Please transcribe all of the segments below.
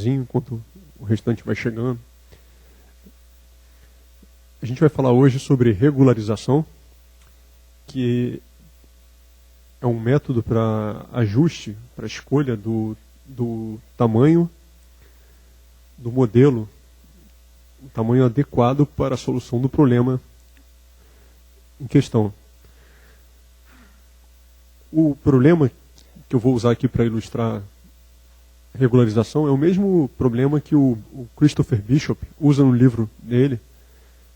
enquanto o restante vai chegando. A gente vai falar hoje sobre regularização, que é um método para ajuste, para escolha do tamanho do modelo, o tamanho adequado para a solução do problema em questão. O problema que eu vou usar aqui para ilustrar regularização é o mesmo problema que o Christopher Bishop usa no livro dele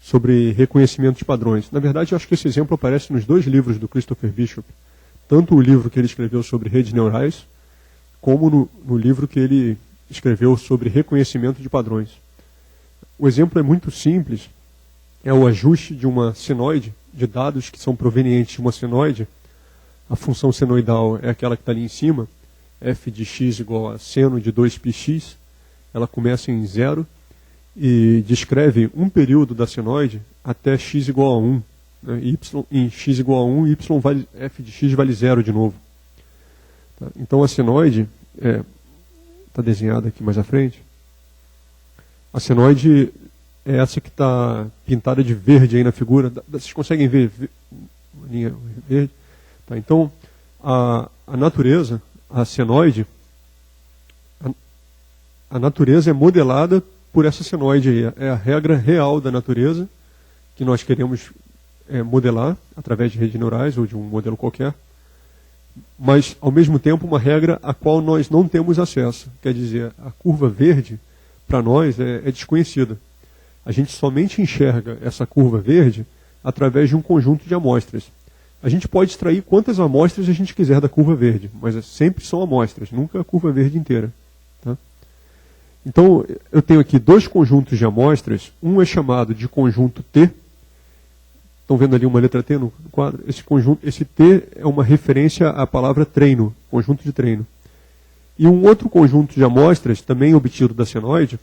sobre reconhecimento de padrões. Na verdade, eu acho que esse exemplo aparece nos dois livros do Christopher Bishop, tanto o livro que ele escreveu sobre redes neurais, como no livro que ele escreveu sobre reconhecimento de padrões. O exemplo é muito simples, é o ajuste de uma senoide, de dados que são provenientes de uma senoide. A função senoidal é aquela que está ali em cima, f de x igual a seno de 2πx, ela começa em 0 e descreve um período da senoide até x igual a 1. Né? Em x igual a 1, f de x vale 0 de novo. Tá? Então a senoide, está desenhada aqui mais à frente, a senoide é essa que está pintada de verde aí na figura. Vocês conseguem ver a linha verde? Tá, então, a natureza, a senoide, a natureza é modelada por essa senoide aí. É a regra real da natureza que nós queremos modelar através de redes neurais ou de um modelo qualquer, mas, ao mesmo tempo, uma regra a qual nós não temos acesso. Quer dizer, a curva verde, para nós, é desconhecida. A gente somente enxerga essa curva verde através de um conjunto de amostras. A gente pode extrair quantas amostras a gente quiser da curva verde, mas sempre são amostras, nunca a curva verde inteira. Tá? Então, eu tenho aqui dois conjuntos de amostras, um é chamado de conjunto T. Estão vendo ali uma letra T no quadro? Esse T é uma referência à palavra treino, conjunto de treino. E um outro conjunto de amostras, também obtido da senoide,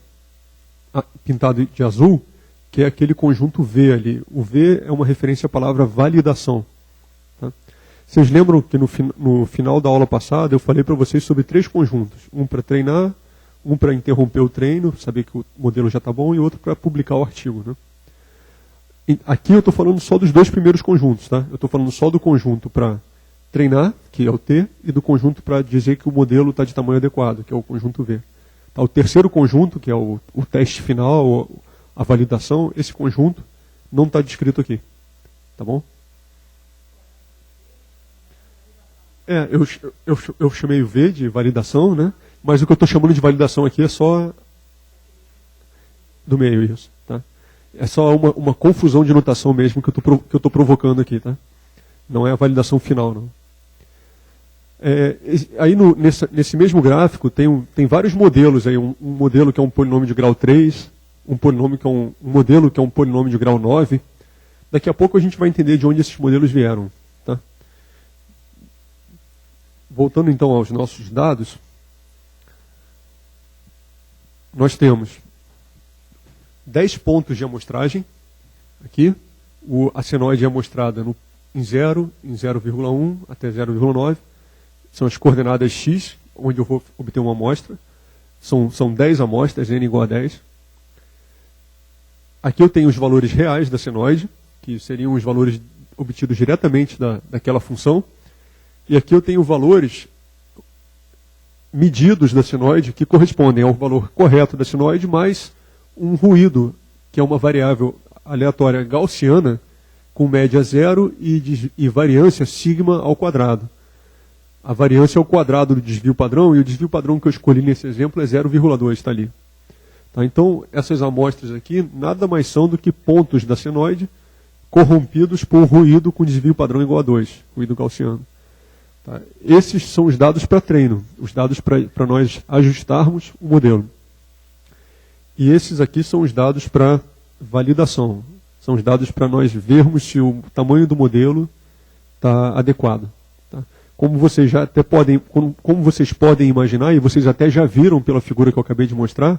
pintado de azul, que é aquele conjunto V ali. O V é uma referência à palavra validação. Tá? Vocês lembram que no final da aula passada eu falei para vocês sobre três conjuntos. Um para treinar, um para interromper o treino, saber que o modelo já está bom, e outro para publicar o artigo. Né? Aqui eu estou falando só dos dois primeiros conjuntos. Tá? Eu estou falando só do conjunto para treinar, que é o T, e do conjunto para dizer que o modelo está de tamanho adequado, que é o conjunto V. Tá? O terceiro conjunto, que é o teste final, a validação, esse conjunto não está descrito aqui. Tá bom? Eu chamei o V de validação, né? Mas o que eu estou chamando de validação aqui é só do meio, isso. Tá? É só uma confusão de notação mesmo que eu estou provocando aqui. Tá? Não é a validação final, não. Aí nesse mesmo gráfico tem vários modelos. Aí, um modelo que é um polinômio de grau 3, um modelo que é um polinômio de grau 9. Daqui a pouco a gente vai entender de onde esses modelos vieram. Tá? Voltando então aos nossos dados, nós temos 10 pontos de amostragem. Aqui, a senoide é amostrada em 0, em 0,1 até 0,9. São as coordenadas x, onde eu vou obter uma amostra. São 10 amostras, n igual a 10. Aqui eu tenho os valores reais da senoide, que seriam os valores obtidos diretamente daquela função. E aqui eu tenho valores medidos da senoide que correspondem ao valor correto da senoide mais um ruído, que é uma variável aleatória gaussiana com média 0 e variância sigma ao quadrado. A variância é o quadrado do desvio padrão, e o desvio padrão que eu escolhi nesse exemplo é 0,2, está ali. Tá, então, essas amostras aqui nada mais são do que pontos da senoide corrompidos por ruído com desvio padrão igual a 2, ruído gaussiano. Tá? Esses são os dados para treino, os dados para nós ajustarmos o modelo. E esses aqui são os dados para validação. São os dados para nós vermos se o tamanho do modelo está adequado. Tá? Como vocês podem imaginar, e vocês até já viram pela figura que eu acabei de mostrar,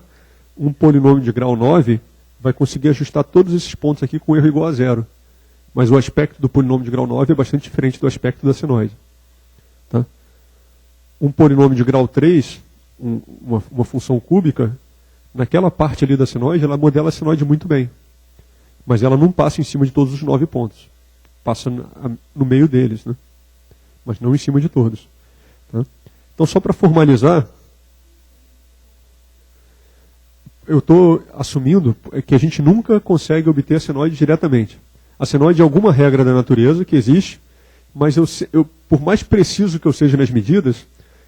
um polinômio de grau 9 vai conseguir ajustar todos esses pontos aqui com erro igual a 0. Mas o aspecto do polinômio de grau 9 é bastante diferente do aspecto da senoide. Tá? Um polinômio de grau 3 uma função cúbica, naquela parte ali da senoide, ela modela a senoide muito bem. Mas ela não passa em cima de todos os 9 pontos. Passa no meio deles, né? Mas não em cima de todos. Tá? Então, só para formalizar, eu estou assumindo que a gente nunca consegue obter a senoide diretamente. A senoide é alguma regra da natureza que existe, mas por mais preciso que eu seja nas medidas,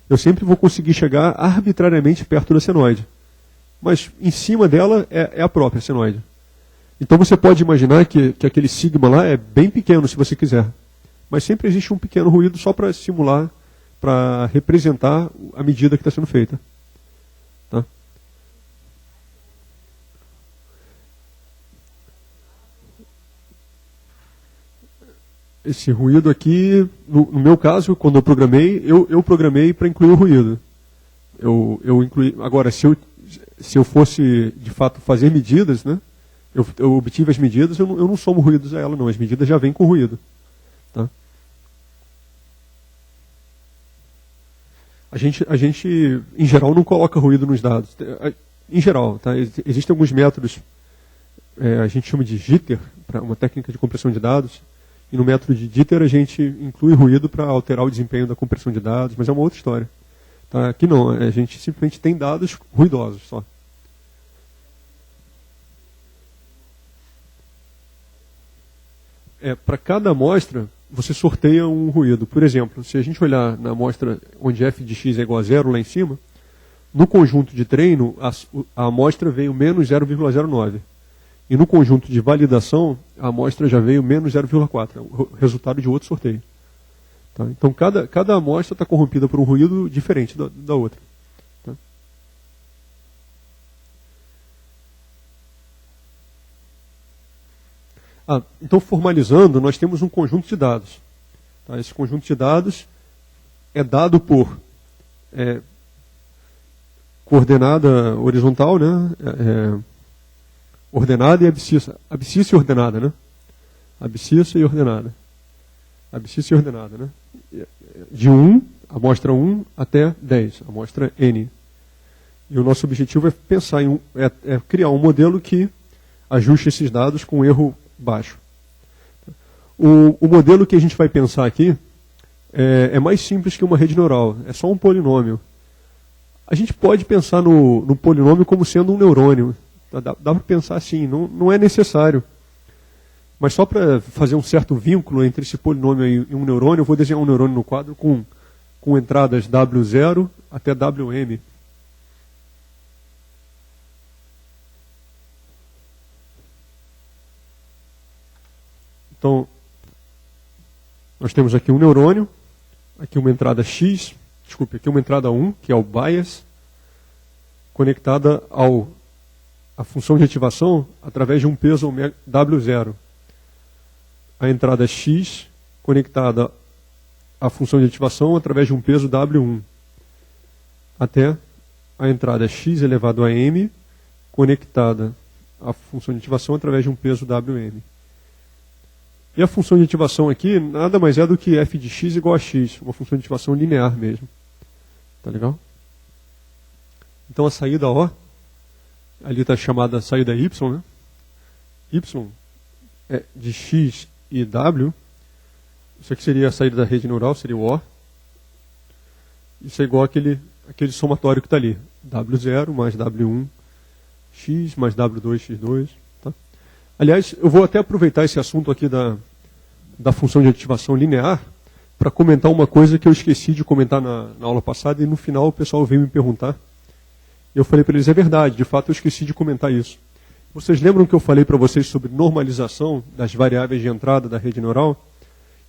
eu sempre vou conseguir chegar arbitrariamente perto da senoide. Mas em cima dela é a própria senoide. Então você pode imaginar que aquele sigma lá é bem pequeno, se você quiser. Mas sempre existe um pequeno ruído só para simular, para representar a medida que está sendo feita. Tá? Esse ruído aqui, no meu caso, quando eu programei, eu programei para incluir o ruído. Eu incluí. Agora, se eu fosse, de fato, fazer medidas, né? Eu obtive as medidas, eu não somo ruídos a ela, não. As medidas já vêm com ruído. Tá? A gente, em geral, não coloca ruído nos dados. Em geral, tá? Existem alguns métodos, a gente chama de jitter, para uma técnica de compressão de dados. E no método de jitter a gente inclui ruído para alterar o desempenho da compressão de dados, mas é uma outra história. Tá? Aqui não, a gente simplesmente tem dados ruidosos só. Para cada amostra, você sorteia um ruído. Por exemplo, se a gente olhar na amostra onde f de x é igual a 0 lá em cima, no conjunto de treino, a amostra veio menos 0,09. E no conjunto de validação, a amostra já veio menos 0,4. É o resultado de outro sorteio. Tá? Então, cada amostra está corrompida por um ruído diferente da outra. Tá? Então, formalizando, nós temos um conjunto de dados. Tá? Esse conjunto de dados é dado por coordenada horizontal, né? Ordenada e abscissa. Abscissa e ordenada, né? Abscissa e ordenada. Abscissa e ordenada, né? De 1, amostra 1, até 10, amostra N. E o nosso objetivo é pensar é criar um modelo que ajuste esses dados com erro baixo. O modelo que a gente vai pensar aqui é mais simples que uma rede neural. É só um polinômio. A gente pode pensar no polinômio como sendo um neurônio. Dá para pensar assim, não é necessário. Mas só para fazer um certo vínculo entre esse polinômio e um neurônio, eu vou desenhar um neurônio no quadro com entradas W0 até WM. Então, nós temos aqui um neurônio, aqui uma entrada X, desculpe, aqui uma entrada 1, que é o bias, conectada a função de ativação através de um peso W0. A entrada X conectada à função de ativação através de um peso W1. Até a entrada X elevado a M conectada à função de ativação através de um peso WM. E a função de ativação aqui nada mais é do que f de x igual a x, uma função de ativação linear mesmo. Tá legal? Então a saída O, ali está chamada saída Y, né? Y é de x e W. Isso aqui seria a saída da rede neural, seria o O. Isso é igual aquele somatório que está ali. W0 mais W1 x mais W2 x2. Tá? Aliás, eu vou até aproveitar esse assunto aqui da função de ativação linear para comentar uma coisa que eu esqueci de comentar na aula passada e no final o pessoal veio me perguntar. Eu falei para eles, é verdade, de fato eu esqueci de comentar isso. Vocês lembram que eu falei para vocês sobre normalização das variáveis de entrada da rede neural?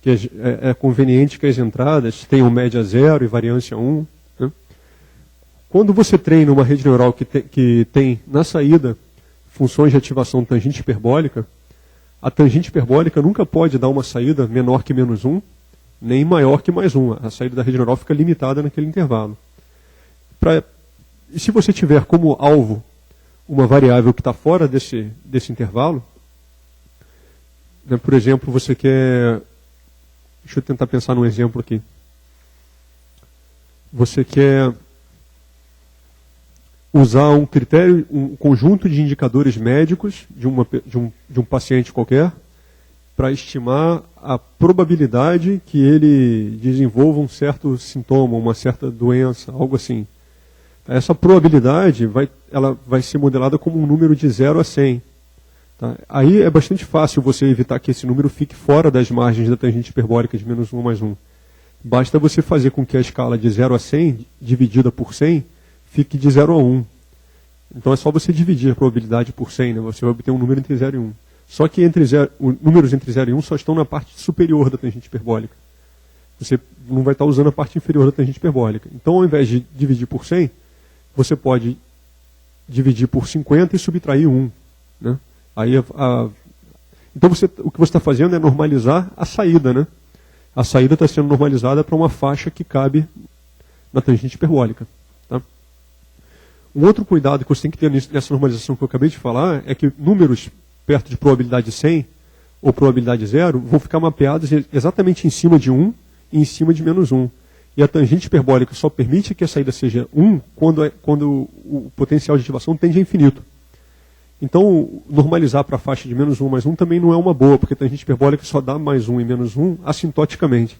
Que é conveniente que as entradas tenham média 0 e variância 1. Né? Quando você treina uma rede neural que tem na saída funções de ativação tangente hiperbólica, a tangente hiperbólica nunca pode dar uma saída menor que menos 1, nem maior que mais 1. A saída da rede neural fica limitada naquele intervalo. E se você tiver como alvo uma variável que está fora desse intervalo, né, por exemplo, você quer... Deixa eu tentar pensar num exemplo aqui. Você quer usar um critério, um conjunto de indicadores médicos de um paciente qualquer para estimar a probabilidade que ele desenvolva um certo sintoma, uma certa doença, algo assim. Essa probabilidade ela vai ser modelada como um número de 0 a 100. Tá? Aí é bastante fácil você evitar que esse número fique fora das margens da tangente hiperbólica de menos 1 mais 1. Basta você fazer com que a escala de 0 a 100, dividida por 100, fique de 0 a 1. Então é só você dividir a probabilidade por 100, né? Você vai obter um número entre 0 e 1. Só que números entre 0 e 1 só estão na parte superior da tangente hiperbólica. Você não vai estar usando a parte inferior da tangente hiperbólica. Então, ao invés de dividir por 100, você pode dividir por 50 e subtrair 1. Né? Aí então, o que você está fazendo é normalizar a saída. Né? A saída está sendo normalizada para uma faixa que cabe na tangente hiperbólica. Tá? Um outro cuidado que você tem que ter nessa normalização que eu acabei de falar é que números perto de probabilidade 100 ou probabilidade 0 vão ficar mapeados exatamente em cima de 1 e em cima de menos 1. E a tangente hiperbólica só permite que a saída seja 1 quando o potencial de ativação tende a infinito. Então, normalizar para a faixa de menos 1 mais 1 também não é uma boa, porque a tangente hiperbólica só dá mais 1 e menos 1 assintoticamente.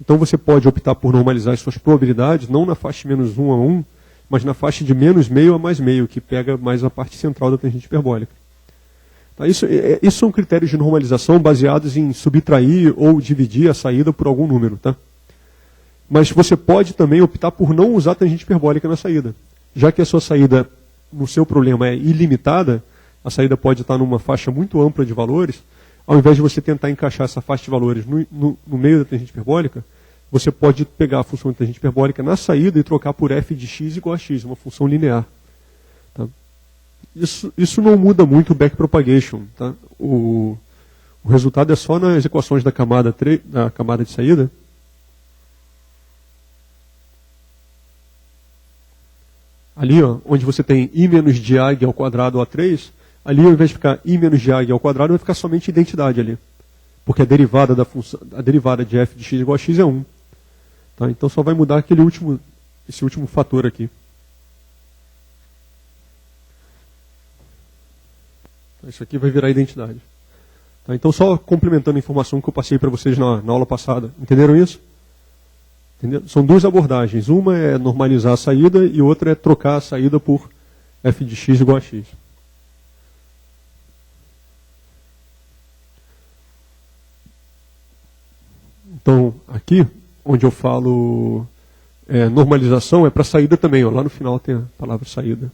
Então, você pode optar por normalizar as suas probabilidades, não na faixa de menos 1 a 1, mas na faixa de menos meio a mais meio, que pega mais a parte central da tangente hiperbólica. Tá? Isso são critérios de normalização baseados em subtrair ou dividir a saída por algum número. Tá? Mas você pode também optar por não usar tangente hiperbólica na saída. Já que a sua saída, no seu problema, é ilimitada, a saída pode estar numa faixa muito ampla de valores, ao invés de você tentar encaixar essa faixa de valores no meio da tangente hiperbólica, você pode pegar a função de tangente hiperbólica na saída e trocar por f de x igual a x, uma função linear. Tá? Isso não muda muito o backpropagation. Tá? O resultado é só nas equações da camada de saída. Ali, ó, onde você tem i menos diag ao quadrado A3, ali ao invés de ficar i menos diag ao quadrado, vai ficar somente identidade ali. Porque a derivada de f de x igual a x é 1. Tá? Então só vai mudar esse último fator aqui. Isso aqui vai virar identidade. Tá? Então só complementando a informação que eu passei para vocês na aula passada. Entenderam isso? São duas abordagens. Uma é normalizar a saída e outra é trocar a saída por f de x igual a x. Então, aqui, onde eu falo normalização, é para saída também. Ó, lá no final tem a palavra saída.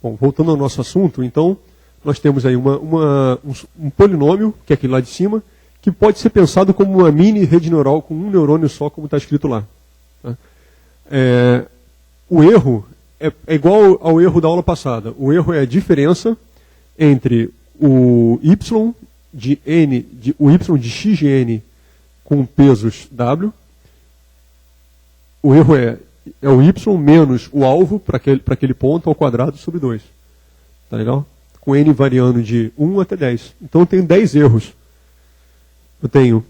Bom, voltando ao nosso assunto, então, nós temos aí um polinômio, que é aquele lá de cima, que pode ser pensado como uma mini rede neural com um neurônio só, como está escrito lá. Tá? O erro é igual ao erro da aula passada. O erro é a diferença entre o y de x de n com pesos w. O erro é o y menos o alvo para aquele ponto ao quadrado sobre 2. Tá legal? Com n variando de 1 até 10. Então eu tenho 10 erros. Eu tenho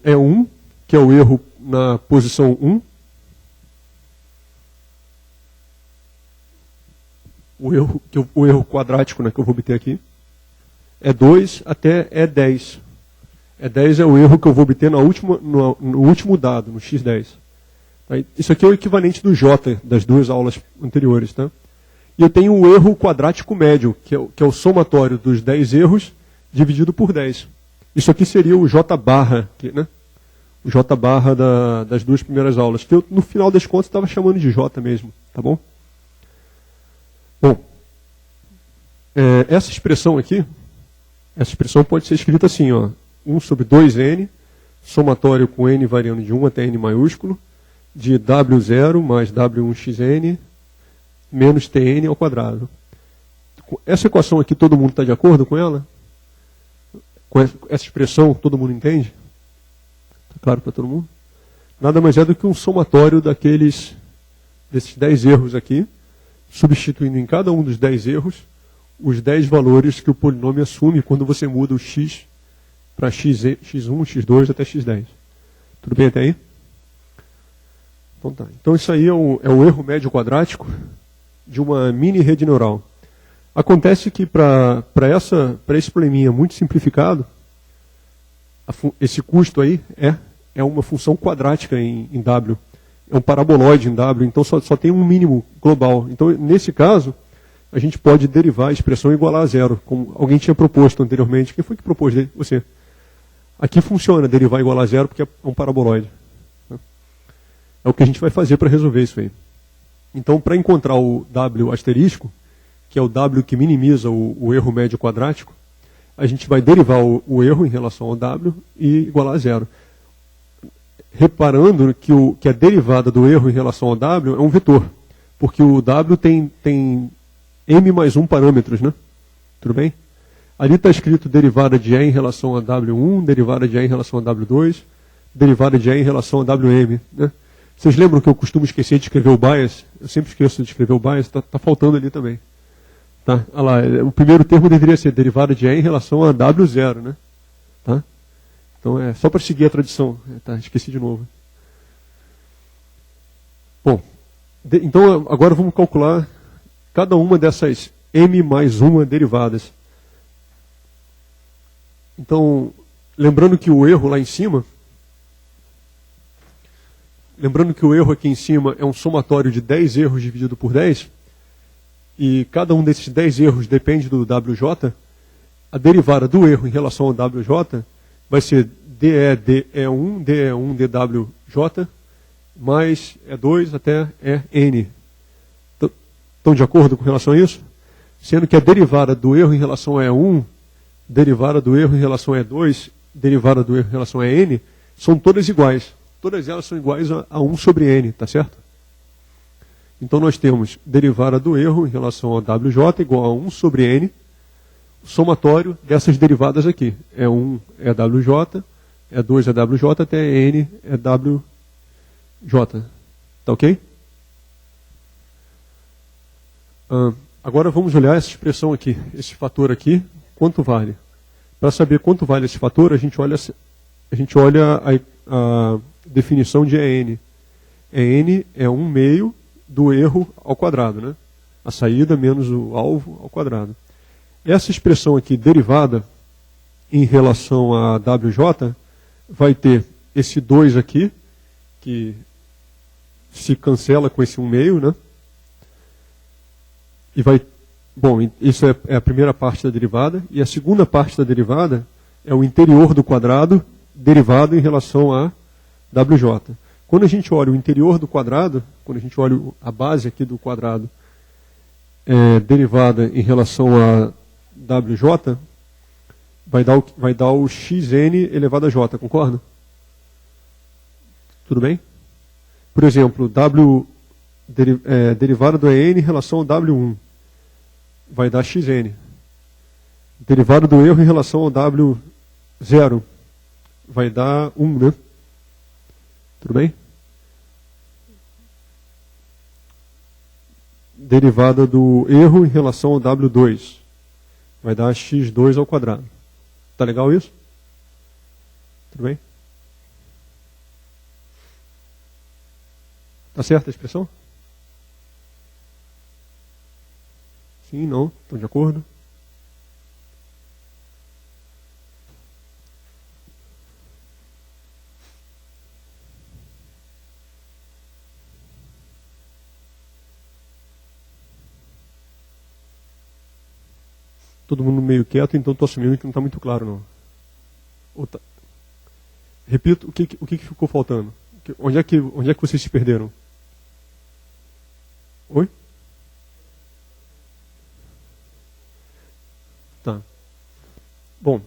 E1, que é o erro na posição 1. O erro quadrático, né, que eu vou obter aqui. E2 até E10. E10 é o erro que eu vou obter no último dado, no x10. Tá? Isso aqui é o equivalente do J das duas aulas anteriores. Tá? E eu tenho o erro quadrático médio, que é o somatório dos 10 erros dividido por 10. Isso aqui seria o J barra, né? O J barra das duas primeiras aulas, que eu, no final das contas, estava chamando de J mesmo. Tá bom? Bom, essa expressão aqui, pode ser escrita assim, ó, 1 sobre 2n, somatório com n variando de 1 até n maiúsculo, de w0 mais w1xn, menos tn ao quadrado. Essa equação aqui, todo mundo está de acordo com ela? Com essa expressão, todo mundo entende? Está claro para todo mundo? Nada mais é do que um somatório desses 10 erros aqui, substituindo em cada um dos 10 erros os 10 valores que o polinômio assume quando você muda o x para x1, x2 até x10. Tudo bem até aí? Então tá. Então isso aí é o erro médio quadrático de uma mini rede neural. Acontece que para esse probleminha muito simplificado, esse custo aí é uma função quadrática em W. É um paraboloide em W, então só tem um mínimo global. Então, nesse caso, a gente pode derivar a expressão igualar a zero, como alguém tinha proposto anteriormente. Quem foi que propôs? Você. Aqui funciona derivar igualar a zero porque é um paraboloide. É o que a gente vai fazer para resolver isso aí. Então, para encontrar o W asterisco, que é o W que minimiza o erro médio quadrático, a gente vai derivar o erro em relação ao W e igualar a zero. Reparando que a derivada do erro em relação ao W é um vetor, porque o W tem m mais 1 parâmetros, né? Tudo bem? Ali está escrito derivada de E em relação a W1, derivada de E em relação a W2, derivada de E em relação a WM, né? Vocês lembram que eu costumo esquecer de escrever o bias? Eu sempre esqueço de escrever o bias, está faltando ali também. Tá? Olha lá, o primeiro termo deveria ser derivada de E em relação a W0, né? Tá? Então é só para seguir a tradição. Tá, esqueci de novo. Bom, então agora vamos calcular cada uma dessas m mais uma derivadas. Então, lembrando que o erro lá em cima, lembrando que o erro aqui em cima é um somatório de 10 erros dividido por 10, e cada um desses 10 erros depende do WJ, a derivada do erro em relação ao WJ vai ser DE1, DE1, DWJ, mais E2 até EN. Estão de acordo com relação a isso? Sendo que a derivada do erro em relação a E1, derivada do erro em relação a E2, derivada do erro em relação a N, são todas iguais. Todas elas são iguais a 1 sobre N, tá certo? Então nós temos derivada do erro em relação ao WJ igual a 1 sobre N, somatório dessas derivadas aqui. E1 é WJ, E2 é WJ, até N é WJ. Tá ok? Agora vamos olhar essa expressão aqui, esse fator aqui, quanto vale. Para saber quanto vale esse fator, a gente olha a definição de EN. EN é 1 meio do erro ao quadrado, né? A saída menos o alvo ao quadrado. Essa expressão aqui, derivada em relação a WJ, vai ter esse 2 aqui, que se cancela com esse 1 meio, né? E vai... Bom, isso é a primeira parte da derivada. E a segunda parte da derivada é o interior do quadrado derivado em relação a WJ. Quando a gente olha o interior do quadrado, quando a gente olha a base aqui do quadrado derivada em relação a WJ, vai dar o xn elevado a j, concorda? Tudo bem? Por exemplo, derivada do EN em relação ao W1 vai dar xn. Derivada do erro em relação ao W0 vai dar 1, né? Tudo bem? Derivada do erro em relação ao W2 vai dar x2 ao quadrado. Tá legal isso? Tudo bem? Tá certa a expressão? Sim, não? Estão de acordo? Todo mundo meio quieto, então estou assumindo que não está muito claro, não. Repito, o que ficou faltando? Onde é que vocês se perderam? Oi? Tá. Bom,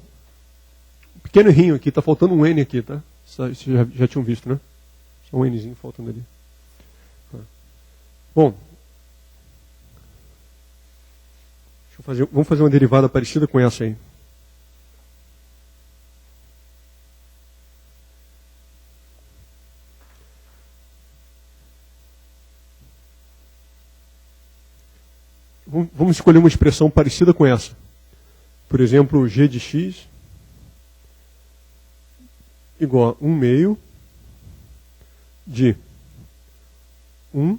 pequeno errinho aqui, está faltando um N aqui, tá? Vocês já tinham visto, né? Só um Nzinho faltando ali. Bom, vamos fazer uma derivada parecida com essa aí. Vamos escolher uma expressão parecida com essa. Por exemplo, g de x igual a 1 meio de 1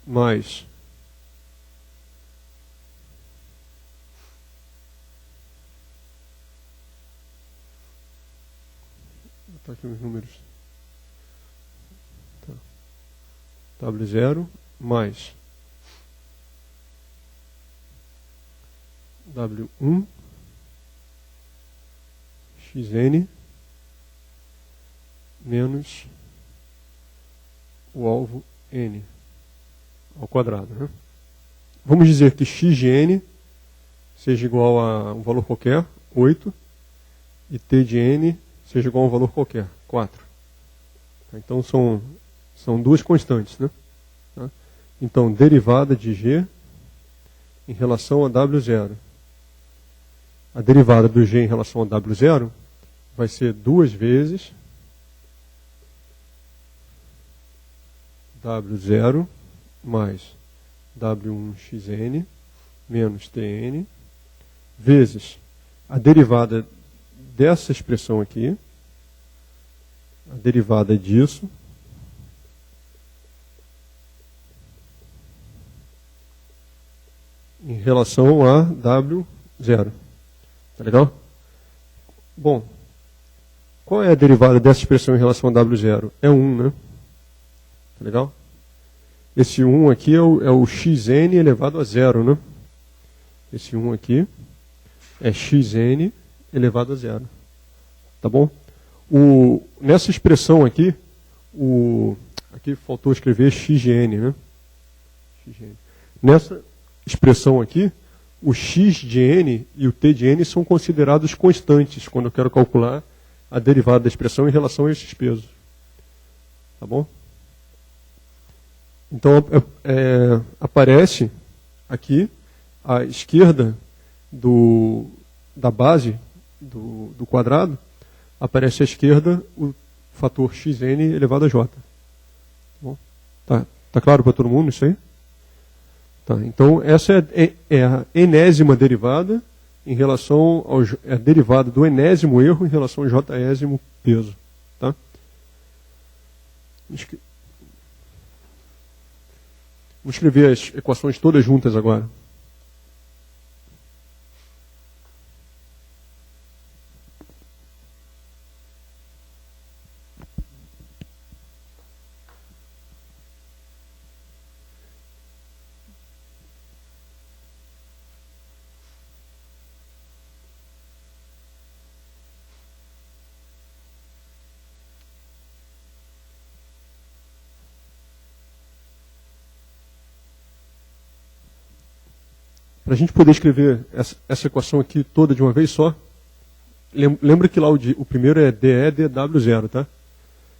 mais tá aqui os números. Tá. W0 mais W1 xn menos o alvo n ao quadrado. Né? Vamos dizer que x de n seja igual a um valor qualquer, 8, e t de n seja igual a um valor qualquer, 4. Então são duas constantes. Né? Tá? Então, derivada de g em relação a W0. A derivada do g em relação a W0 vai ser 2 vezes W0 mais W1xn menos Tn vezes a derivada dessa expressão aqui, a derivada disso, em relação a W0. Tá legal? Bom, qual é a derivada dessa expressão em relação a W0? É 1, né? Tá legal? Esse 1 aqui é o xn elevado a 0, né? Esse 1 aqui é xn elevado a 0. Tá bom? Nessa expressão aqui, aqui faltou escrever x de n, né? Xn. Nessa expressão aqui, o x de n e o t de n são considerados constantes quando eu quero calcular a derivada da expressão em relação a esses pesos. Tá bom? Então, aparece aqui à esquerda da base do quadrado, aparece à esquerda o fator xn elevado a j. Tá bom? Tá claro para todo mundo isso aí? Tá, então, essa é a enésima derivada em relação a derivada do enésimo erro em relação ao jésimo peso. Tá? Vamos escrever as equações todas juntas agora. Para a gente poder escrever essa equação aqui toda de uma vez só, lembra que lá o primeiro é dE dW0, tá?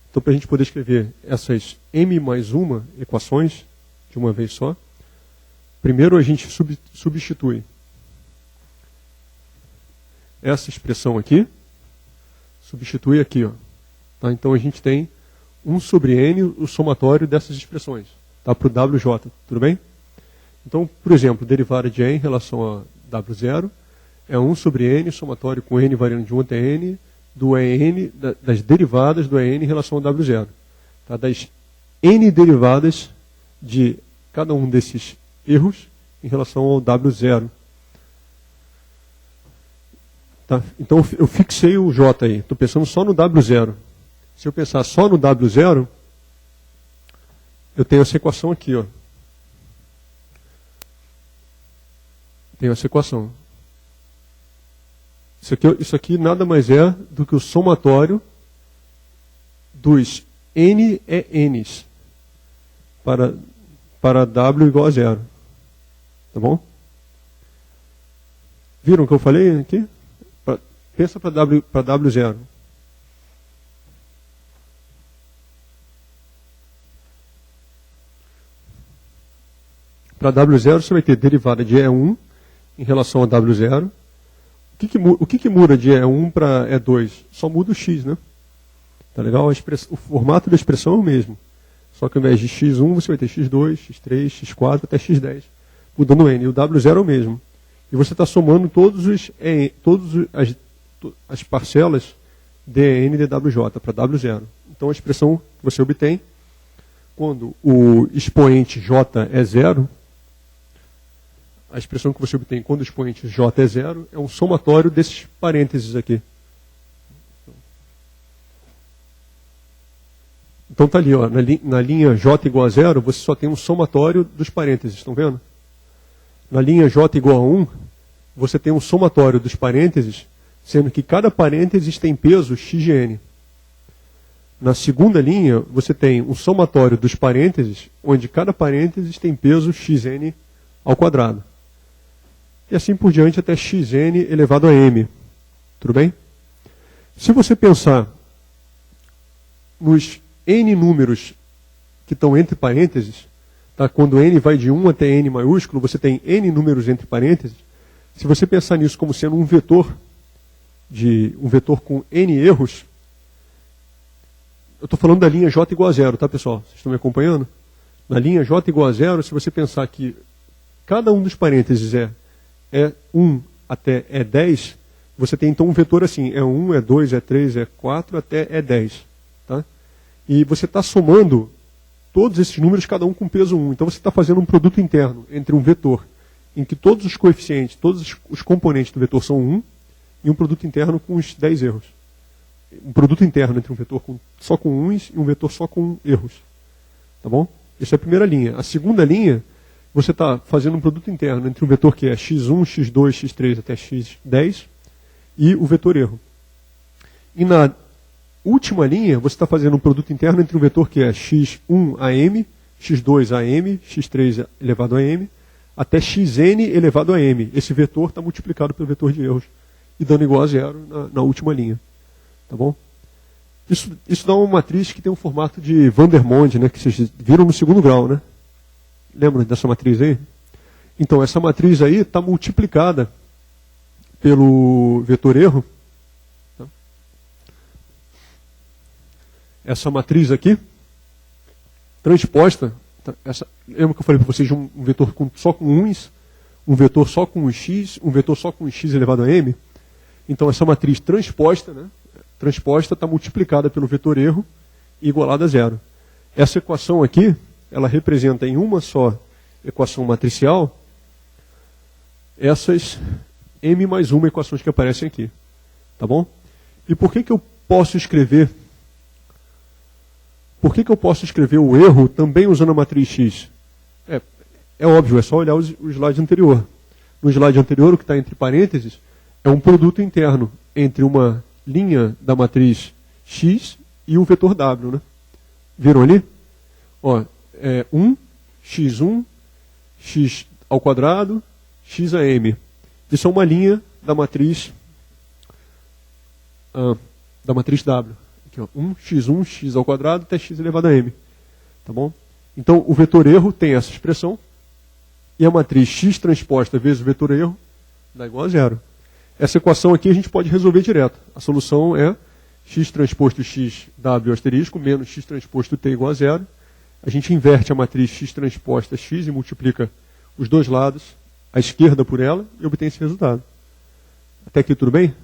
Então, para a gente poder escrever essas m mais uma equações de uma vez só, primeiro a gente substitui essa expressão aqui, substitui aqui. Ó, tá? Então, a gente tem 1 sobre n, o somatório dessas expressões, tá? Para o WJ, tudo bem? Então, por exemplo, derivada de E em relação a W0 é 1 sobre N, somatório com N variando de 1 até N, do EN, das derivadas do EN em relação ao W0. Tá? Das N derivadas de cada um desses erros em relação ao W0. Tá? Então, eu fixei o J aí. Estou pensando só no W0. Se eu pensar só no W0, eu tenho essa equação aqui, ó. Tenho essa equação. Isso aqui nada mais é do que o somatório dos NENs para W igual a 0. Tá bom? Viram o que eu falei aqui? Pensa para W0. Para W0 você vai ter derivada de E1 em relação a W0. O que muda de E1 para E2? Só muda o x, né? Tá legal? O formato da expressão é o mesmo. Só que ao invés de x1, você vai ter x2, x3, x4 até x10. Mudando o n. E o W0 é o mesmo. E você está somando todas as parcelas dN de WJ para W0. Então a expressão que você obtém quando o expoente j é zero, a expressão que você obtém quando o expoente j é zero é um somatório desses parênteses aqui. Então está ali, ó, na linha j igual a zero, você só tem um somatório dos parênteses, estão vendo? Na linha j igual a 1, você tem um somatório dos parênteses, sendo que cada parênteses tem peso xn. Na segunda linha, você tem um somatório dos parênteses, onde cada parênteses tem peso xn ao quadrado. E assim por diante até xn elevado a m. Tudo bem? Se você pensar nos n números que estão entre parênteses, tá? Quando n vai de 1 até n maiúsculo, você tem n números entre parênteses. Se você pensar nisso como sendo um vetor com n erros, eu estou falando da linha j igual a zero, tá, pessoal? Vocês estão me acompanhando? Na linha j igual a zero, se você pensar que cada um dos parênteses é 1 até E10, você tem então um vetor assim, é 1, é 2, é 3, é 4, até E10. Tá? E você está somando todos esses números, cada um com peso 1. Então você está fazendo um produto interno entre um vetor em que todos os coeficientes, todos os componentes do vetor são 1, e um produto interno com os 10 erros. Um produto interno entre um vetor só com 1s e um vetor só com erros. Tá bom? Essa é a primeira linha. A segunda linha, você está fazendo um produto interno entre um vetor que é x1, x2, x3 até x10 e o vetor erro. E na última linha, você está fazendo um produto interno entre um vetor que é x1 a m, x2 a m, x3 elevado a m, até xn elevado a m. Esse vetor está multiplicado pelo vetor de erros e dando igual a zero na última linha. Tá bom? Isso dá uma matriz que tem um formato de Vandermonde, né, que vocês viram no segundo grau, né? Lembram dessa matriz aí? Então, essa matriz aí está multiplicada pelo vetor erro. Tá? Essa matriz aqui, transposta, tá? Lembra que eu falei para vocês de um vetor só com 1s, um vetor só com um x, um vetor só com um x elevado a m? Então, essa matriz transposta, né? Transposta está multiplicada pelo vetor erro e igualada a zero. Essa equação aqui, ela representa em uma só equação matricial essas m mais uma equações que aparecem aqui. Tá bom? E por que eu posso escrever? Por que eu posso escrever o erro também usando a matriz x? É óbvio, é só olhar o slide anterior. No slide anterior, o que está entre parênteses é um produto interno entre uma linha da matriz x e o vetor w, né? Viram ali? Ó, 1, x1, x ao quadrado, x a m. Isso é uma linha da matriz w. Aqui, ó, 1, x1, x ao quadrado até x elevado a m. Tá bom? Então, o vetor erro tem essa expressão e a matriz x transposta vezes o vetor erro dá igual a zero. Essa equação aqui a gente pode resolver direto. A solução é x transposto x w asterisco menos x transposto t igual a zero. A gente inverte a matriz x transposta x e multiplica os dois lados, a esquerda por ela, e obtém esse resultado. Até aqui tudo bem?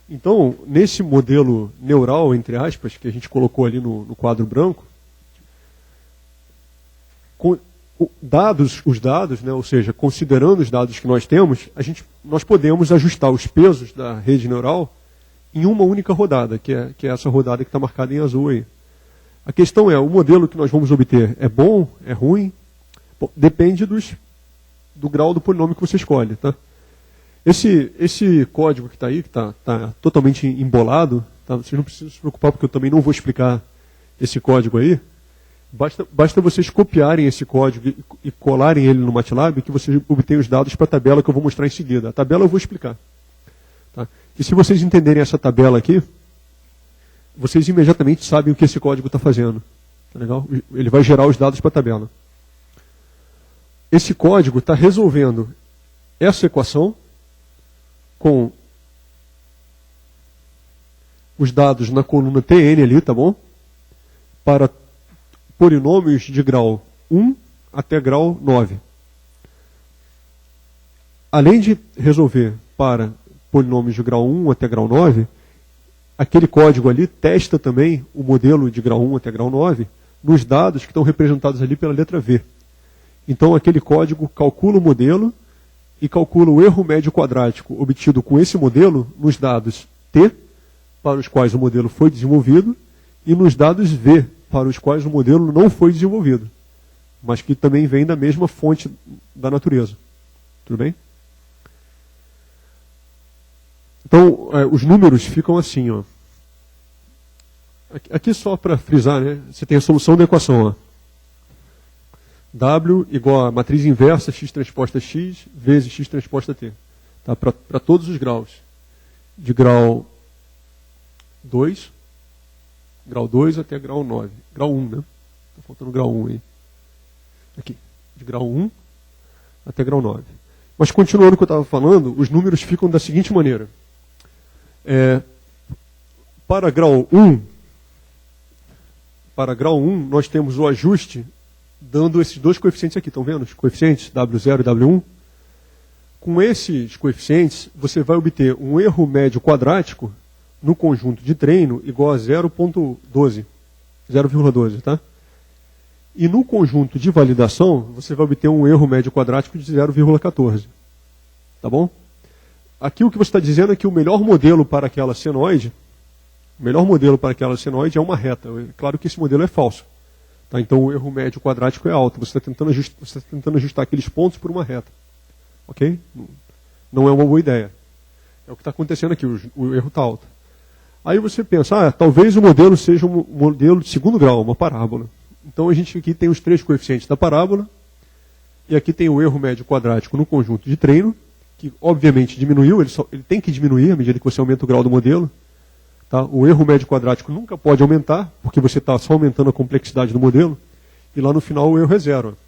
Então, nesse modelo neural, entre aspas, que a gente colocou ali no quadro branco, os dados, né, ou seja, considerando os dados que nós temos, nós podemos ajustar os pesos da rede neural em uma única rodada, que é essa rodada que está marcada em azul aí. A questão é, o modelo que nós vamos obter é bom, é ruim? Bom, depende do grau do polinômio que você escolhe. Tá? Esse código que está aí, que está totalmente embolado, tá? Vocês não precisam se preocupar, porque eu também não vou explicar esse código aí. Basta vocês copiarem esse código e colarem ele no MATLAB, que vocês obtêm os dados para a tabela que eu vou mostrar em seguida. A tabela eu vou explicar. Tá? E se vocês entenderem essa tabela aqui, vocês imediatamente sabem o que esse código está fazendo. Tá legal? Ele vai gerar os dados para a tabela. Esse código está resolvendo essa equação com os dados na coluna Tn ali, tá bom? Para polinômios de grau 1 até grau 9. Além de resolver para polinômios de grau 1 até grau 9, aquele código ali testa também o modelo de grau 1 até grau 9 nos dados que estão representados ali pela letra V. Então aquele código calcula o modelo e calcula o erro médio quadrático obtido com esse modelo nos dados T, para os quais o modelo foi desenvolvido, e nos dados V, para os quais o modelo não foi desenvolvido, mas que também vem da mesma fonte da natureza. Tudo bem? Então, os números ficam assim, ó. Aqui só para frisar, né? Você tem a solução da equação, ó. W igual a matriz inversa x transposta x vezes x transposta t. Tá? Para todos os graus. De grau 2 até grau 9. Grau 1, né? Está faltando grau 1 aí. Aqui. De grau 1 até grau 9. Mas continuando o que eu estava falando, os números ficam da seguinte maneira. Para grau 1, nós temos o ajuste dando esses dois coeficientes aqui, estão vendo? Os coeficientes W0 e W1. Com esses coeficientes, você vai obter um erro médio quadrático no conjunto de treino igual a 0,12, tá? E no conjunto de validação, você vai obter um erro médio quadrático de 0,14. Tá bom? Aqui o que você está dizendo é que o melhor modelo para aquela senoide é uma reta. É claro que esse modelo é falso. Tá? Então o erro médio quadrático é alto. Você está tentando ajustar aqueles pontos por uma reta. Ok? Não é uma boa ideia. É o que está acontecendo aqui, o erro está alto. Aí você pensa, talvez o modelo seja um modelo de segundo grau, uma parábola. Então a gente aqui tem os três coeficientes da parábola, e aqui tem o erro médio quadrático no conjunto de treino, que obviamente diminuiu, ele tem que diminuir à medida que você aumenta o grau do modelo. Tá? O erro médio quadrático nunca pode aumentar, porque você está só aumentando a complexidade do modelo, e lá no final o erro é zero.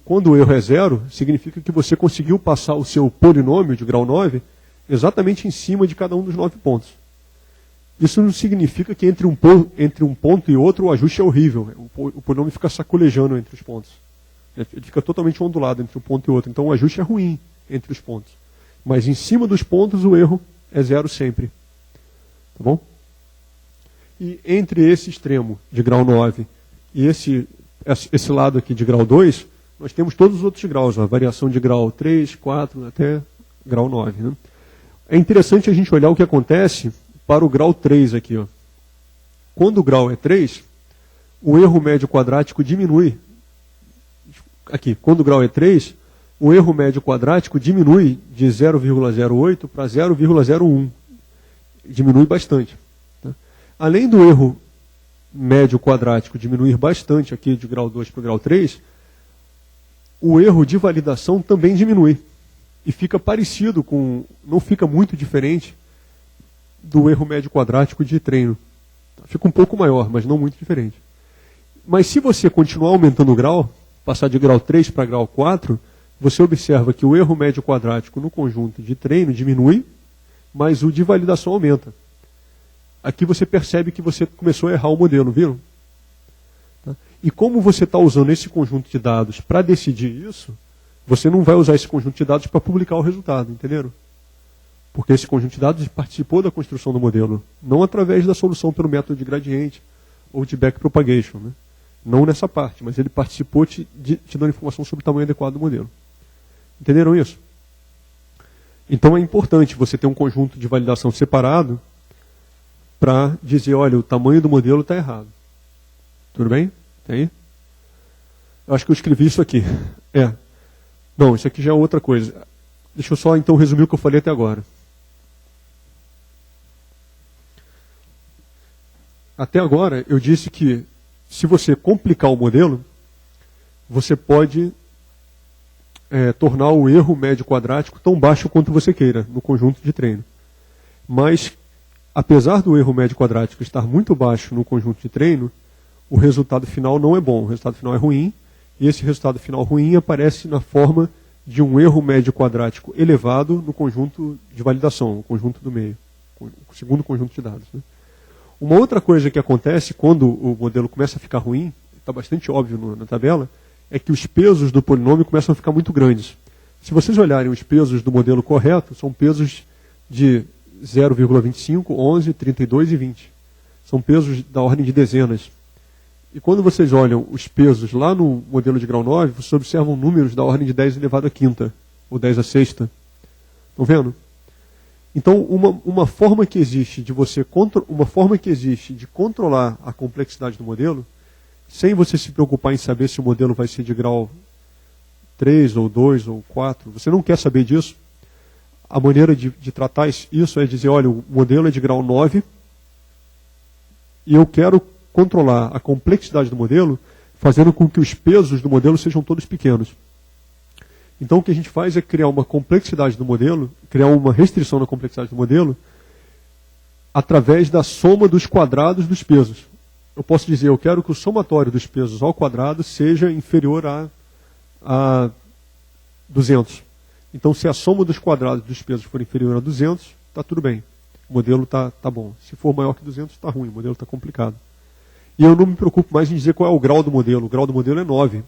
Quando o erro é zero, significa que você conseguiu passar o seu polinômio de grau 9 exatamente em cima de cada um dos 9 pontos. Isso não significa que entre um ponto e outro o ajuste é horrível. O polinômio fica sacolejando entre os pontos. Ele fica totalmente ondulado entre um ponto e outro. Então o ajuste é ruim entre os pontos. Mas em cima dos pontos o erro é zero sempre. Tá bom? E entre esse extremo de grau 9 e esse lado aqui de grau 2, nós temos todos os outros graus. A variação de grau 3, 4 até grau 9. Né? É interessante a gente olhar o que acontece para o grau 3 aqui. Ó. Quando o grau é 3, o erro médio quadrático diminui. Aqui, quando o grau é 3, o erro médio quadrático diminui de 0,08 para 0,01. Diminui bastante. Tá? Além do erro médio quadrático diminuir bastante aqui de grau 2 para o grau 3, o erro de validação também diminui. E fica parecido com, não fica muito diferente do erro médio quadrático de treino. Fica um pouco maior, mas não muito diferente. Mas se você continuar aumentando o grau, passar de grau 3 para grau 4, você observa que o erro médio quadrático no conjunto de treino diminui, mas o de validação aumenta. Aqui você percebe que você começou a errar o modelo, viram? Tá? E como você está usando esse conjunto de dados para decidir isso, você não vai usar esse conjunto de dados para publicar o resultado, entenderam? Porque esse conjunto de dados participou da construção do modelo, não através da solução pelo método de gradiente ou de backpropagation, né? Não nessa parte, mas ele participou te dando informação sobre o tamanho adequado do modelo. Entenderam isso? Então é importante você ter um conjunto de validação separado para dizer, olha, o tamanho do modelo está errado. Tudo bem? Tem? Eu acho que eu escrevi isso aqui. Não, isso aqui já é outra coisa. Deixa eu só então resumir o que eu falei até agora. Até agora eu disse que se você complicar o modelo, você pode tornar o erro médio quadrático tão baixo quanto você queira no conjunto de treino. Mas, apesar do erro médio quadrático estar muito baixo no conjunto de treino, o resultado final não é bom, o resultado final é ruim, e esse resultado final ruim aparece na forma de um erro médio quadrático elevado no conjunto de validação, o conjunto do meio, o segundo conjunto de dados. Né? Uma outra coisa que acontece quando o modelo começa a ficar ruim, está bastante óbvio na tabela, é que os pesos do polinômio começam a ficar muito grandes. Se vocês olharem os pesos do modelo correto, são pesos de 0,25, 11, 32 e 20. São pesos da ordem de dezenas. E quando vocês olham os pesos lá no modelo de grau 9, vocês observam números da ordem de 10 elevado à quinta, ou 10 à sexta. Estão vendo? Então, uma forma que existe de controlar a complexidade do modelo, sem você se preocupar em saber se o modelo vai ser de grau 3, ou 2, ou 4, você não quer saber disso. A maneira de tratar isso é dizer, olha, o modelo é de grau 9, e eu quero controlar a complexidade do modelo, fazendo com que os pesos do modelo sejam todos pequenos. Então o que a gente faz é criar uma complexidade do modelo, criar uma restrição na complexidade do modelo, através da soma dos quadrados dos pesos. Eu posso dizer, eu quero que o somatório dos pesos ao quadrado seja inferior a 200. Então se a soma dos quadrados dos pesos for inferior a 200, está tudo bem. O modelo está bom. Se for maior que 200, está ruim, o modelo está complicado. E eu não me preocupo mais em dizer qual é o grau do modelo. O grau do modelo é 9.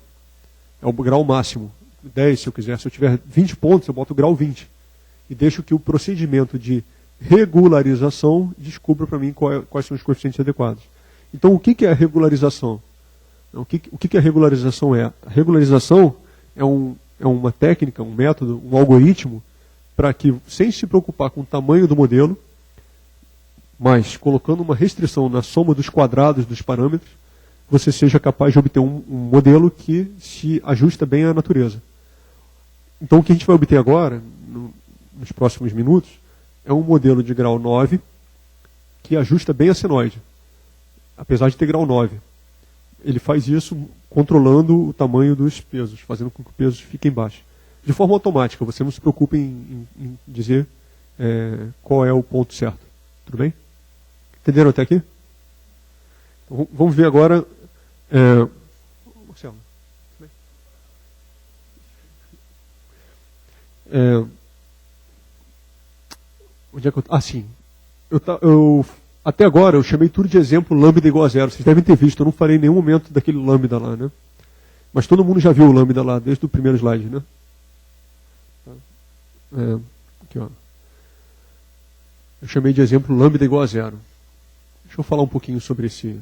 É o grau máximo. 10, se eu quiser. Se eu tiver 20 pontos, eu boto o grau 20. E deixo que o procedimento de regularização descubra para mim quais são os coeficientes adequados. Então, o que é a regularização? O que a regularização é? A regularização é uma técnica, um método, um algoritmo, para que, sem se preocupar com o tamanho do modelo, mas colocando uma restrição na soma dos quadrados dos parâmetros, você seja capaz de obter um modelo que se ajusta bem à natureza. Então o que a gente vai obter agora, nos próximos minutos, é um modelo de grau 9 que ajusta bem a senoide, apesar de ter grau 9. Ele faz isso controlando o tamanho dos pesos, fazendo com que os pesos fiquem baixos. De forma automática, você não se preocupe em dizer qual é o ponto certo. Tudo bem? Entenderam até aqui? Então, vamos ver agora... Marcelo. Onde é que eu... sim. Até agora eu chamei tudo de exemplo lambda igual a zero. Vocês devem ter visto, eu não falei em nenhum momento daquele lambda lá, né? Mas todo mundo já viu o lambda lá, desde o primeiro slide, né? Aqui, ó. Eu chamei de exemplo lambda igual a zero. Deixa eu falar um pouquinho sobre esse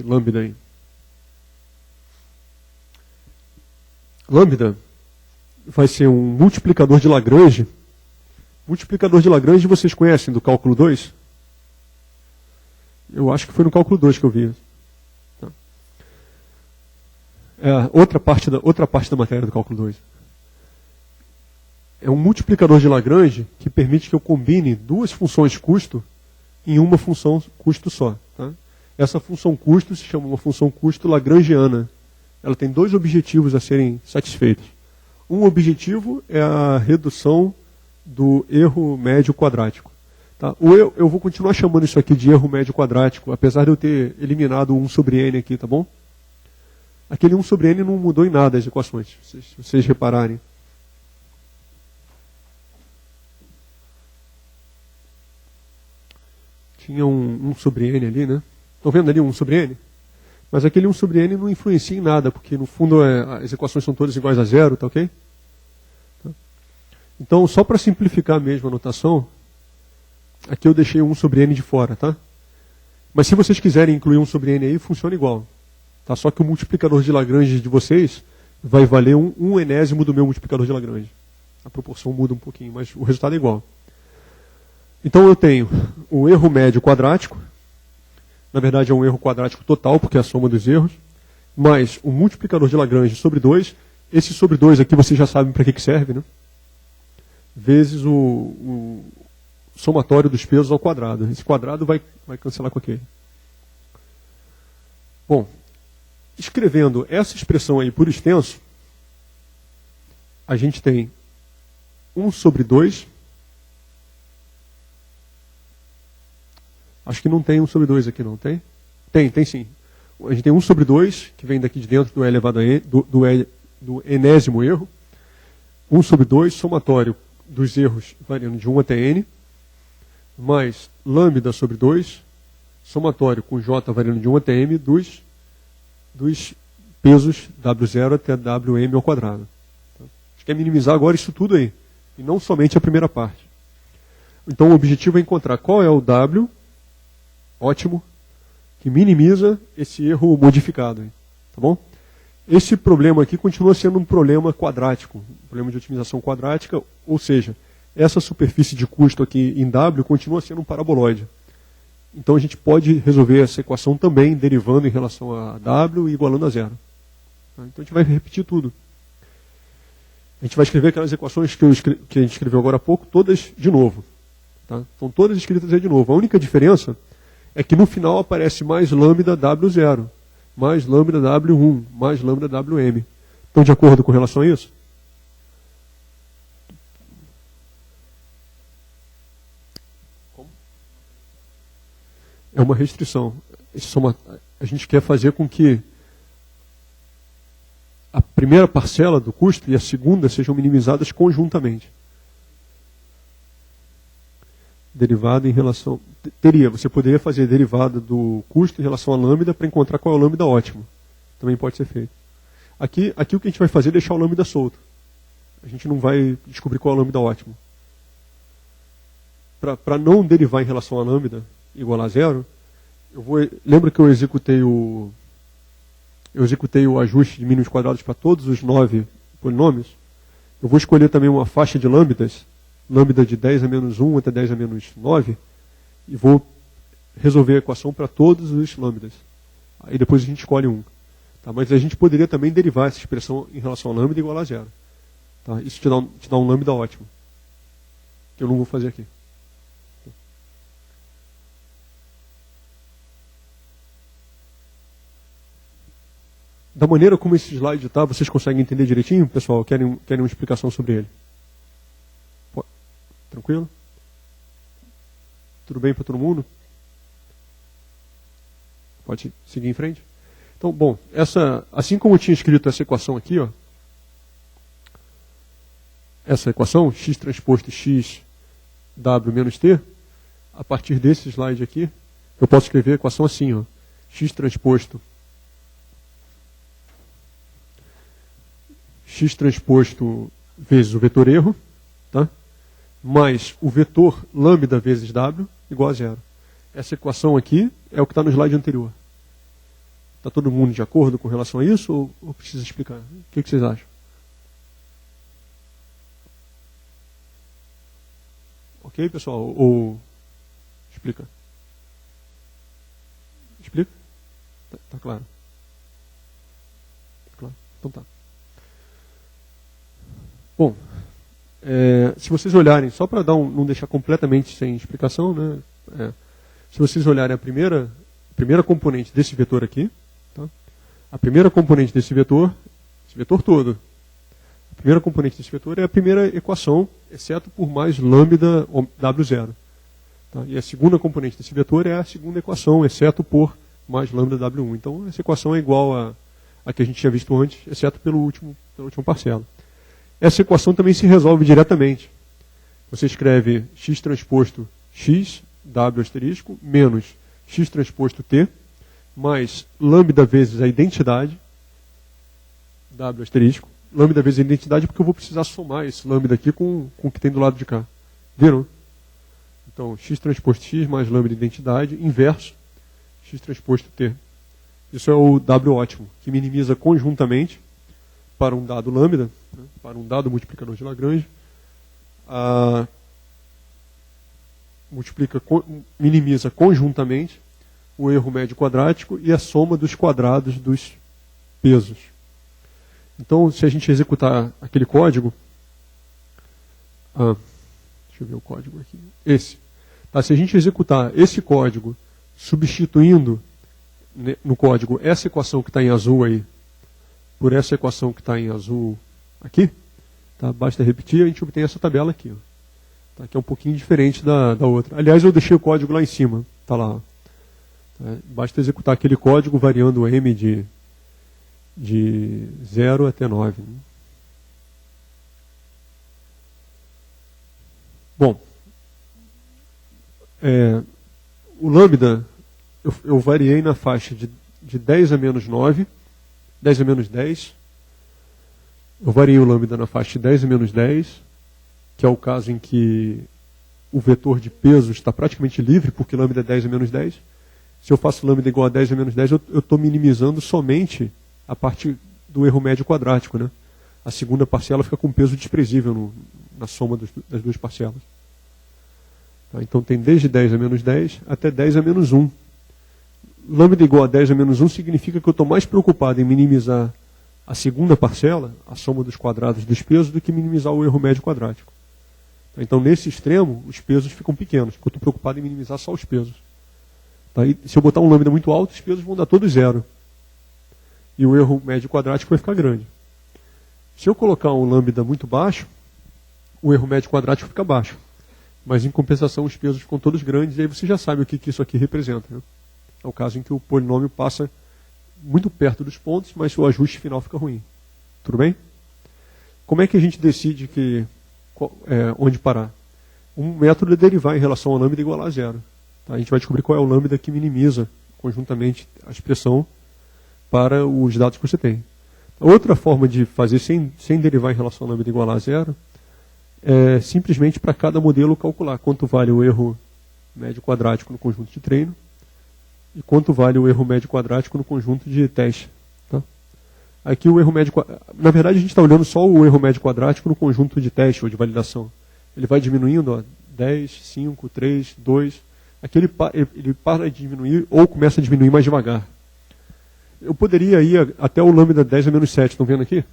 lambda aí. Lambda vai ser um multiplicador de Lagrange. Multiplicador de Lagrange vocês conhecem do cálculo 2? Eu acho que foi no cálculo 2 que eu vi. Tá. Outra parte da matéria do cálculo 2. É um multiplicador de Lagrange que permite que eu combine duas funções custo em uma função custo só. Tá? Essa função custo se chama uma função custo lagrangiana. Ela tem dois objetivos a serem satisfeitos. Um objetivo é a redução do erro médio quadrático. Tá? Eu vou continuar chamando isso aqui de erro médio quadrático, apesar de eu ter eliminado o 1 sobre n aqui, tá bom? Aquele 1 sobre n não mudou em nada as equações, se vocês repararem. Tinha um 1 sobre n ali, né? Estão vendo ali 1 sobre n? Mas aquele 1 sobre n não influencia em nada, porque no fundo as equações são todas iguais a zero, tá ok? Tá. Então, só para simplificar mesmo a notação, aqui eu deixei 1 sobre n de fora, tá? Mas se vocês quiserem incluir 1 sobre n aí, funciona igual. Tá? Só que o multiplicador de Lagrange de vocês vai valer um enésimo do meu multiplicador de Lagrange. A proporção muda um pouquinho, mas o resultado é igual. Então eu tenho o erro médio quadrático, na verdade é um erro quadrático total, porque é a soma dos erros, mais o multiplicador de Lagrange sobre 2, esse sobre 2 aqui vocês já sabem para que serve, né? Vezes o somatório dos pesos ao quadrado. Esse quadrado vai cancelar com aquele. Bom, escrevendo essa expressão aí por extenso, a gente tem 1 sobre 2. Acho que não tem 1 sobre 2 aqui, não tem? Tem sim. A gente tem 1 sobre 2, que vem daqui de dentro do E elevado a N, do enésimo erro. 1 sobre 2, somatório dos erros variando de 1 até N, mais lambda sobre 2, somatório com J variando de 1 até M, dos pesos W0 até Wm ao quadrado. A gente quer minimizar agora isso tudo aí, e não somente a primeira parte. Então o objetivo é encontrar qual é o W ótimo que minimiza esse erro modificado. Tá bom? Esse problema aqui continua sendo um problema quadrático, um problema de otimização quadrática, ou seja, essa superfície de custo aqui em W continua sendo um paraboloide. Então a gente pode resolver essa equação também derivando em relação a W e igualando a zero. Então a gente vai repetir tudo. A gente vai escrever aquelas equações que a gente escreveu agora há pouco, todas de novo. Tá? Estão todas escritas aí de novo. A única diferença é que no final aparece mais lambda W0, mais lambda W1, mais lambda WM. Estão de acordo com relação a isso? Como? É uma restrição. A gente quer fazer com que a primeira parcela do custo e a segunda sejam minimizadas conjuntamente. Derivada em relação... Você poderia fazer derivada do custo em relação à lambda para encontrar qual é o lambda ótimo. Também pode ser feito. Aqui o que a gente vai fazer é deixar o lambda solto. A gente não vai descobrir qual é o lambda ótimo. Para não derivar em relação a lambda igual a zero, lembra que eu executei o ajuste de mínimos quadrados para todos os 9 polinômios? Eu vou escolher também uma faixa de lambdas, lambda de 10 a menos 1 até 10 a menos 9, e vou resolver a equação para todos os lambdas. Aí depois a gente escolhe um. Tá? Mas a gente poderia também derivar essa expressão em relação a lambda igual a zero. Tá? Isso te dá um lambda ótimo, que eu não vou fazer aqui. Da maneira como esse slide está, vocês conseguem entender direitinho, pessoal? Querem uma explicação sobre ele? Tranquilo? Tudo bem para todo mundo? Pode seguir em frente? Então, bom, assim como eu tinha escrito essa equação aqui, ó, essa equação, x transposto x w menos t, a partir desse slide aqui, eu posso escrever a equação assim, ó, x transposto vezes o vetor erro, tá? Mais o vetor lambda vezes w igual a zero. Essa equação aqui é o que está no slide anterior. Está todo mundo de acordo com relação a isso ou precisa explicar? O que vocês acham? Ok, pessoal? Ou explica? Explica? Tá claro? Tá claro? Então tá. Bom, se vocês olharem, só para não deixar completamente sem explicação, né? Se vocês olharem a primeira componente desse vetor aqui, tá? A primeira componente desse vetor, esse vetor todo, a primeira componente desse vetor é a primeira equação, exceto por mais lambda W0. Tá? E a segunda componente desse vetor é a segunda equação, exceto por mais lambda W1. Então essa equação é igual a que a gente tinha visto antes, exceto pela última parcela. Essa equação também se resolve diretamente. Você escreve x transposto x, w asterisco, menos x transposto t, mais lambda vezes a identidade, w asterisco, lambda vezes a identidade, porque eu vou precisar somar esse lambda aqui com o que tem do lado de cá. Viram? Então, x transposto x mais lambda de identidade, inverso, x transposto t. Isso é o w ótimo, que minimiza conjuntamente para um dado lambda, né, para um dado multiplicador de Lagrange, minimiza conjuntamente o erro médio quadrático e a soma dos quadrados dos pesos. Então, se a gente executar aquele código, deixa eu ver o código aqui, se a gente executar esse código substituindo no código essa equação que está em azul aí, por essa equação que está em azul aqui, tá? Basta repetir, a gente obtém essa tabela aqui, ó, tá? Que é um pouquinho diferente da outra. Aliás, eu deixei o código lá em cima, tá lá. Ó. Tá? Basta executar aquele código variando o m de 0 até 9. Né? Bom, o lambda eu variei na faixa de 10 a menos 9, 10 a menos 10. Eu variei o lambda na faixa de 10 a menos 10, que é o caso em que o vetor de peso está praticamente livre, porque lambda é 10 a menos 10. Se eu faço lambda igual a 10 a menos 10, eu estou minimizando somente a parte do erro médio quadrático, né? A segunda parcela fica com peso desprezível na soma das duas parcelas. Tá? Então tem desde 10 a menos 10 até 10 a menos 1. Lambda igual a 10 a menos 1 significa que eu estou mais preocupado em minimizar a segunda parcela, a soma dos quadrados dos pesos, do que minimizar o erro médio quadrático. Então, nesse extremo, os pesos ficam pequenos, porque eu estou preocupado em minimizar só os pesos. Tá? E se eu botar um lambda muito alto, os pesos vão dar todos zero. E o erro médio quadrático vai ficar grande. Se eu colocar um lambda muito baixo, o erro médio quadrático fica baixo. Mas, em compensação, os pesos ficam todos grandes, e aí você já sabe o que isso aqui representa. Né? É o caso em que o polinômio passa muito perto dos pontos, mas o ajuste final fica ruim. Tudo bem? Como é que a gente decide onde parar? Um método é derivar em relação ao lambda igual a zero. Tá? A gente vai descobrir qual é o lambda que minimiza conjuntamente a expressão para os dados que você tem. Outra forma de fazer sem derivar em relação ao lambda igual a zero é simplesmente para cada modelo calcular quanto vale o erro médio quadrático no conjunto de treino e quanto vale o erro médio quadrático no conjunto de teste. Tá? Aqui o erro médio... Na verdade, a gente está olhando só o erro médio quadrático no conjunto de teste ou de validação. Ele vai diminuindo, ó, 10, 5, 3, 2. Aqui ele para de diminuir ou começa a diminuir mais devagar. Eu poderia ir até o lambda 10 a menos 7. Estão vendo aqui?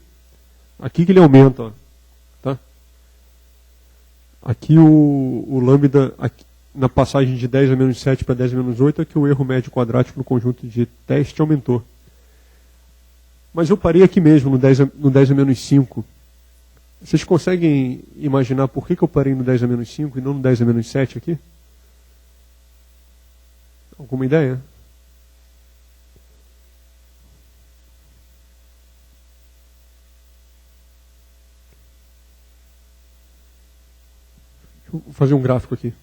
Aqui que ele aumenta. Ó, tá? Aqui o lambda... Aqui, na passagem de 10 a menos 7 para 10 a menos 8, é que o erro médio quadrático no conjunto de teste aumentou. Mas eu parei aqui mesmo, no 10 a menos 5. Vocês conseguem imaginar por que eu parei no 10 a menos 5 e não no 10 a menos 7 aqui? Alguma ideia? Deixa eu fazer um gráfico aqui.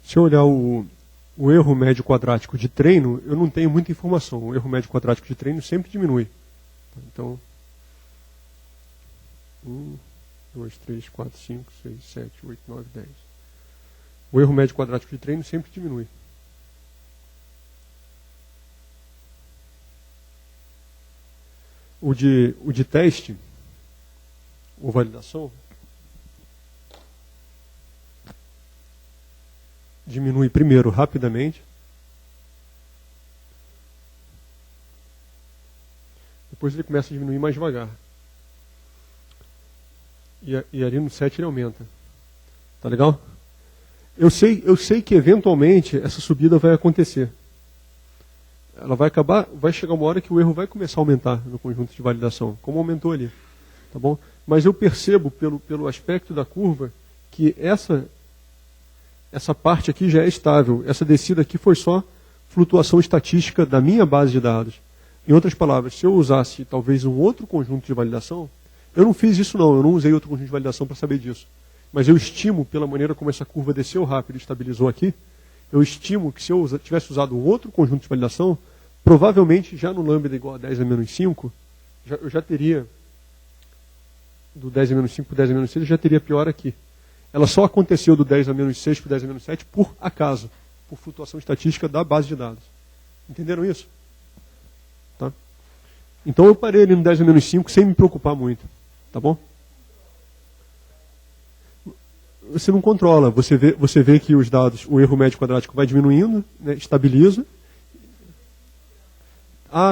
Se eu olhar o erro médio quadrático de treino, eu não tenho muita informação. O erro médio quadrático de treino sempre diminui. Então, 1, 2, 3, 4, 5, 6, 7, 8, 9, 10. O erro médio quadrático de treino sempre diminui. O de teste, ou validação, diminui primeiro rapidamente, depois ele começa a diminuir mais devagar. E ali no 7 ele aumenta. Tá legal? Eu sei que eventualmente essa subida vai acontecer. Ela vai chegar uma hora que o erro vai começar a aumentar no conjunto de validação, como aumentou ali. Tá bom? Mas eu percebo pelo aspecto da curva que essa parte aqui já é estável. Essa descida aqui foi só flutuação estatística da minha base de dados. Em outras palavras, se eu usasse talvez um outro conjunto de validação, eu não fiz isso não, eu não usei outro conjunto de validação para saber disso. Mas eu estimo, pela maneira como essa curva desceu rápido e estabilizou aqui, eu estimo que se eu tivesse usado um outro conjunto de validação, provavelmente já no lambda igual a 10 a menos 5, eu já teria, do 10 a menos 5 para 10 a menos 6, eu já teria pior aqui. Ela só aconteceu do 10 a menos 6 para o 10 a menos 7 por acaso, por flutuação estatística da base de dados. Entenderam isso? Tá? Então eu parei ali no 10 a menos 5 sem me preocupar muito. Tá bom? você não controla. Você vê que os dados, o erro médio quadrático vai diminuindo, né, estabiliza.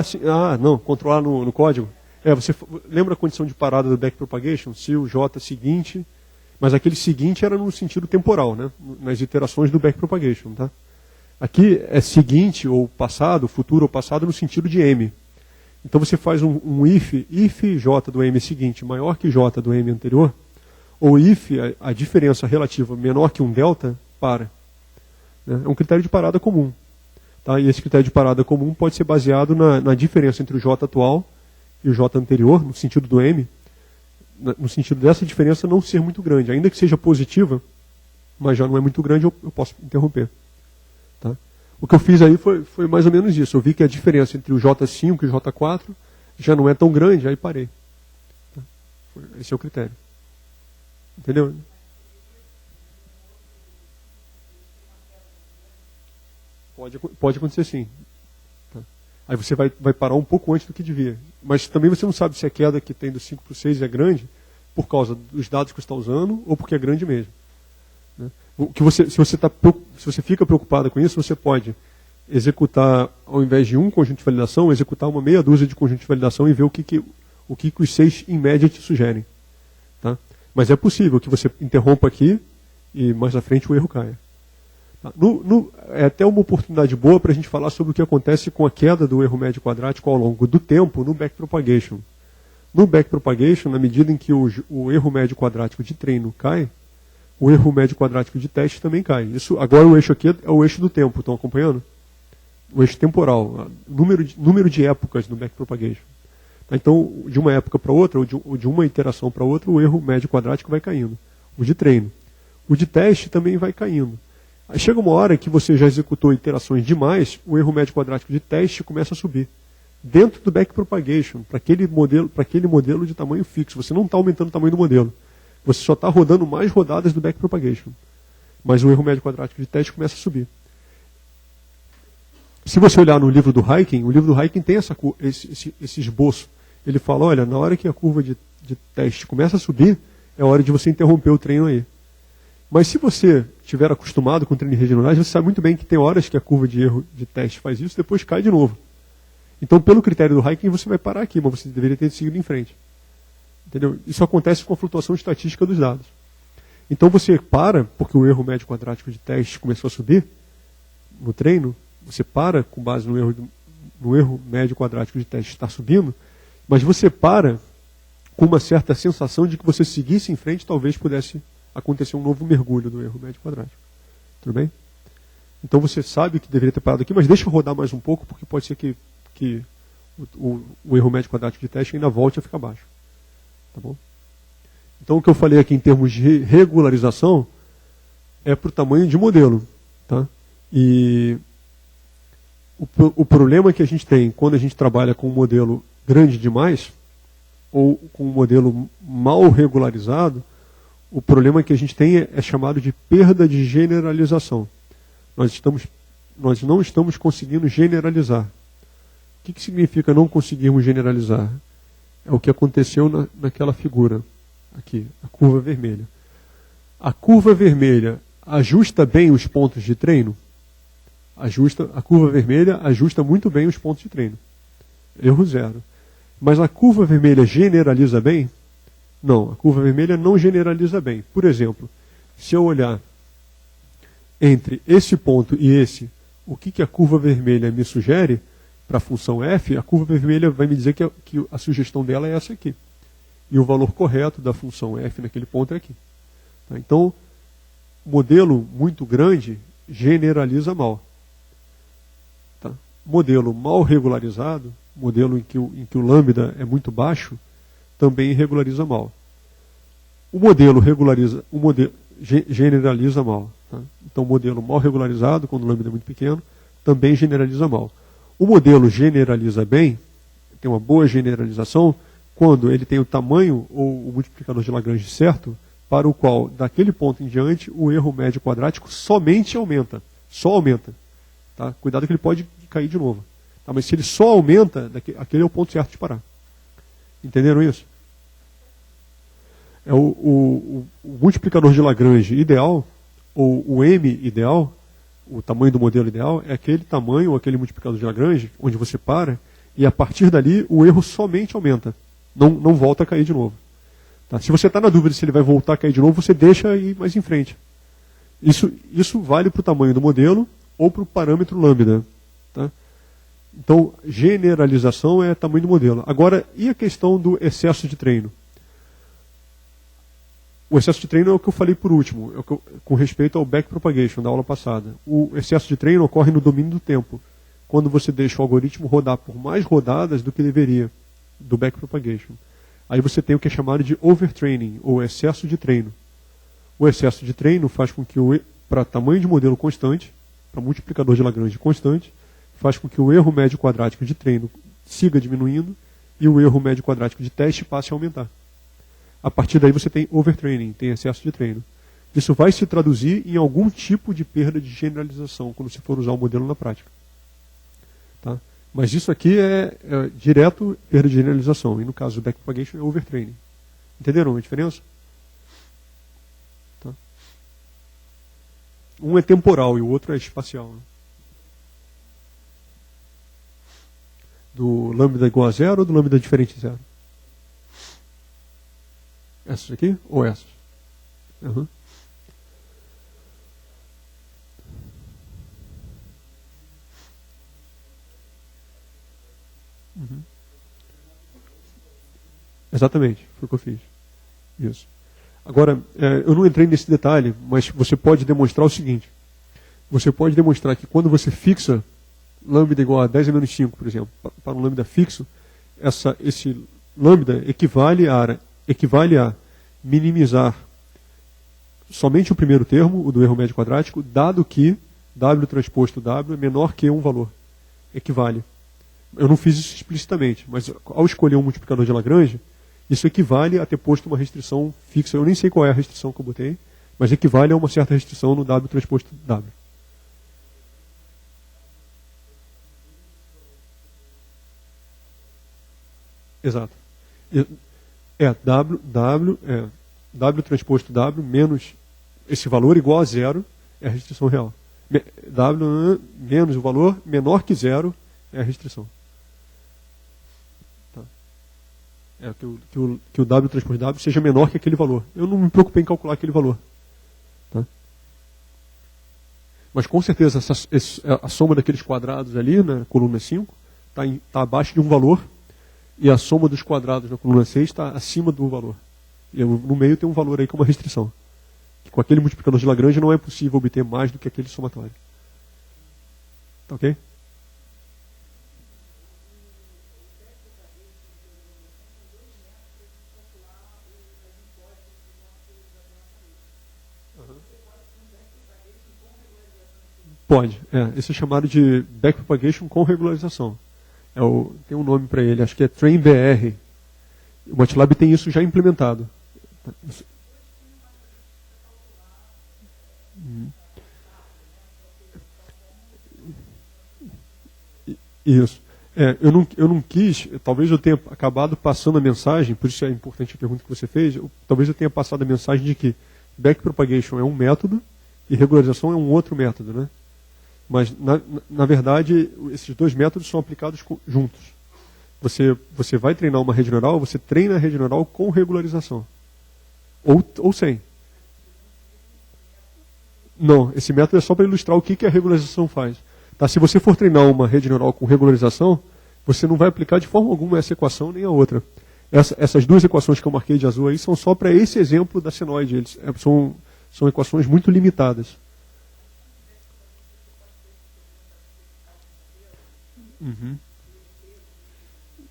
Sim, não, controlar no código. Você lembra a condição de parada do backpropagation? Se o J seguinte, mas aquele seguinte era no sentido temporal, né, nas iterações do backpropagation, tá? Aqui é seguinte ou passado, futuro ou passado no sentido de M. Então você faz um if J do M seguinte maior que J do M anterior, ou if a diferença relativa menor que um delta, para. Né? É um critério de parada comum. Tá? E esse critério de parada comum pode ser baseado na diferença entre o J atual e o J anterior, no sentido do M, no sentido dessa diferença não ser muito grande. Ainda que seja positiva, mas já não é muito grande, eu posso interromper. Tá? O que eu fiz aí foi mais ou menos isso. Eu vi que a diferença entre o J5 e o J4 já não é tão grande, aí parei. Tá? Esse é o critério. Entendeu? Pode acontecer sim. Tá? Aí você vai parar um pouco antes do que devia. Mas também você não sabe se a queda que tem do 5 para o 6 é grande por causa dos dados que você está usando ou porque é grande mesmo. Né? Se você fica preocupado com isso, você pode executar, ao invés de um conjunto de validação, executar uma meia dúzia de conjuntos de validação e ver o que os 6 em média te sugerem. Tá? Mas é possível que você interrompa aqui e mais à frente o erro caia. Tá? É até uma oportunidade boa para a gente falar sobre o que acontece com a queda do erro médio quadrático ao longo do tempo no backpropagation. No backpropagation, na medida em que o erro médio quadrático de treino cai, o erro médio quadrático de teste também cai. Agora o eixo aqui é o eixo do tempo, estão acompanhando? O eixo temporal, número de épocas no backpropagation. Então, de uma época para outra, ou de uma iteração para outra, o erro médio quadrático vai caindo. O de treino. O de teste também vai caindo. Aí chega uma hora que você já executou iterações demais, o erro médio quadrático de teste começa a subir. Dentro do backpropagation, para aquele modelo de tamanho fixo. Você não está aumentando o tamanho do modelo. Você só está rodando mais rodadas do backpropagation. Mas o erro médio quadrático de teste começa a subir. Se você olhar no livro do Hyken, o livro do Hyken tem esse esboço. Ele fala, olha, na hora que a curva de teste começa a subir, é hora de você interromper o treino aí. Mas se você estiver acostumado com treino de redes neurais, você sabe muito bem que tem horas que a curva de erro de teste faz isso, depois cai de novo. Então, pelo critério do Hyken, você vai parar aqui, mas você deveria ter seguido em frente. Entendeu? Isso acontece com a flutuação estatística dos dados. Então você para, porque o erro médio quadrático de teste começou a subir no treino, você para com base no erro médio quadrático de teste estar subindo, mas você para com uma certa sensação de que você seguisse em frente, talvez pudesse acontecer um novo mergulho do erro médio quadrático. Tudo bem? Então você sabe que deveria ter parado aqui, mas deixa eu rodar mais um pouco, porque pode ser que o erro médio quadrático de teste ainda volte a ficar baixo. Tá bom? Então o que eu falei aqui em termos de regularização é para o tamanho de modelo. Tá? E o problema que a gente tem quando a gente trabalha com um modelo grande demais, ou com um modelo mal regularizado, o problema que a gente tem é chamado de perda de generalização. Nós não estamos conseguindo generalizar. O que significa não conseguirmos generalizar? É o que aconteceu naquela figura aqui, a curva vermelha. A curva vermelha ajusta bem os pontos de treino? A curva vermelha ajusta muito bem os pontos de treino. Erro zero. Mas a curva vermelha generaliza bem? Não, a curva vermelha não generaliza bem. Por exemplo, se eu olhar entre esse ponto e esse, o que a curva vermelha me sugere para a função f, a curva vermelha vai me dizer que a sugestão dela é essa aqui. E o valor correto da função f naquele ponto é aqui. Tá? Então, modelo muito grande generaliza mal. Tá? Modelo mal regularizado, modelo em que o lambda é muito baixo, também regulariza mal. O modelo generaliza mal. Tá? Então, o modelo mal regularizado, quando o lambda é muito pequeno, também generaliza mal. O modelo generaliza bem, tem uma boa generalização, quando ele tem o tamanho ou o multiplicador de Lagrange certo, para o qual, daquele ponto em diante, o erro médio quadrático somente aumenta. Só aumenta. Tá? Cuidado que ele pode cair de novo. Tá? Mas se ele só aumenta, aquele é o ponto certo de parar. Entenderam isso? O multiplicador de Lagrange ideal, ou o M ideal, o tamanho do modelo ideal, é aquele tamanho, ou aquele multiplicador de Lagrange, onde você para, e a partir dali o erro somente aumenta. Não volta a cair de novo. Tá? Se você está na dúvida se ele vai voltar a cair de novo, você deixa ir mais em frente. Isso vale para o tamanho do modelo ou para o parâmetro lambda. Tá? Então, generalização é tamanho do modelo. Agora, e a questão do excesso de treino? O excesso de treino é o que eu falei por último, com respeito ao backpropagation da aula passada. O excesso de treino ocorre no domínio do tempo, quando você deixa o algoritmo rodar por mais rodadas do que deveria, do backpropagation. Aí você tem o que é chamado de overtraining, ou excesso de treino. O excesso de treino faz com que, para tamanho de modelo constante, para multiplicador de Lagrange constante, faz com que o erro médio quadrático de treino siga diminuindo e o erro médio quadrático de teste passe a aumentar. A partir daí você tem overtraining, tem excesso de treino. Isso vai se traduzir em algum tipo de perda de generalização quando você for usar o modelo na prática. Tá? Mas isso aqui é direto perda de generalização. E no caso do backpropagation é overtraining. Entenderam a diferença? Tá? Um é temporal e o outro é espacial. Né? Do lambda igual a zero ou do lambda diferente de zero? Essas aqui ou essas? Uhum. Uhum. Exatamente, foi o que eu fiz. Isso. Agora, eu não entrei nesse detalhe, mas você pode demonstrar o seguinte. Você pode demonstrar que quando você fixa lambda igual a 10 a menos 5, por exemplo, para um lambda fixo, esse lambda equivale a minimizar somente o primeiro termo, o do erro médio quadrático, dado que W transposto W é menor que um valor. Equivale. Eu não fiz isso explicitamente, mas ao escolher um multiplicador de Lagrange, isso equivale a ter posto uma restrição fixa. Eu nem sei qual é a restrição que eu botei, mas equivale a uma certa restrição no W transposto W. Exato. W transposto W menos esse valor igual a zero é a restrição real. W menos o valor menor que zero é a restrição. Tá. Que o W transposto W seja menor que aquele valor. Eu não me preocupei em calcular aquele valor. Tá. Mas com certeza a soma daqueles quadrados ali, na coluna 5, está abaixo de um valor, e a soma dos quadrados na coluna 6 está acima do valor. E no meio tem um valor aí com uma restrição. Que com aquele multiplicador de Lagrange não é possível obter mais do que aquele somatório. Tá ok? Pode. Esse é chamado de backpropagation com regularização. Tem um nome para ele, acho que é TrainBR. O MATLAB tem isso já implementado. Isso. Eu não quis, talvez eu tenha acabado passando a mensagem, por isso é importante a pergunta que você fez, talvez eu tenha passado a mensagem de que backpropagation é um método e regularização é um outro método, né? Mas, na verdade, esses dois métodos são aplicados juntos. Você vai treinar uma rede neural, você treina a rede neural com regularização. Ou sem. Não, esse método é só para ilustrar o que a regularização faz. Tá? Se você for treinar uma rede neural com regularização, você não vai aplicar de forma alguma essa equação nem a outra. Essas duas equações que eu marquei de azul aí são só para esse exemplo da senoide. São equações muito limitadas. Uhum.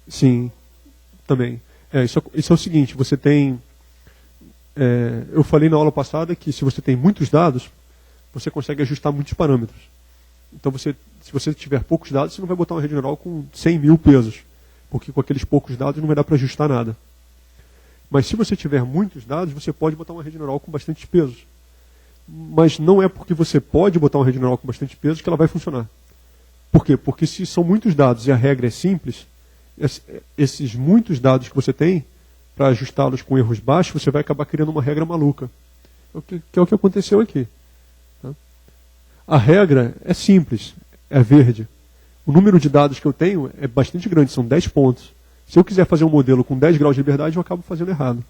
Sim, também. Isso é o seguinte, você tem... eu falei na aula passada que se você tem muitos dados, você consegue ajustar muitos parâmetros. Então, se você tiver poucos dados, você não vai botar uma rede neural com 100 mil pesos, porque com aqueles poucos dados não vai dar para ajustar nada. Mas se você tiver muitos dados, você pode botar uma rede neural com bastante pesos. Mas não é porque você pode botar uma rede neural com bastante pesos que ela vai funcionar. Por quê? Porque se são muitos dados e a regra é simples, esses muitos dados que você tem para ajustá-los com erros baixos, você vai acabar criando uma regra maluca. Que é o que aconteceu aqui. Tá? A regra é simples, é verde. O número de dados que eu tenho é bastante grande, são 10 pontos. Se eu quiser fazer um modelo com 10 graus de liberdade, eu acabo fazendo errado.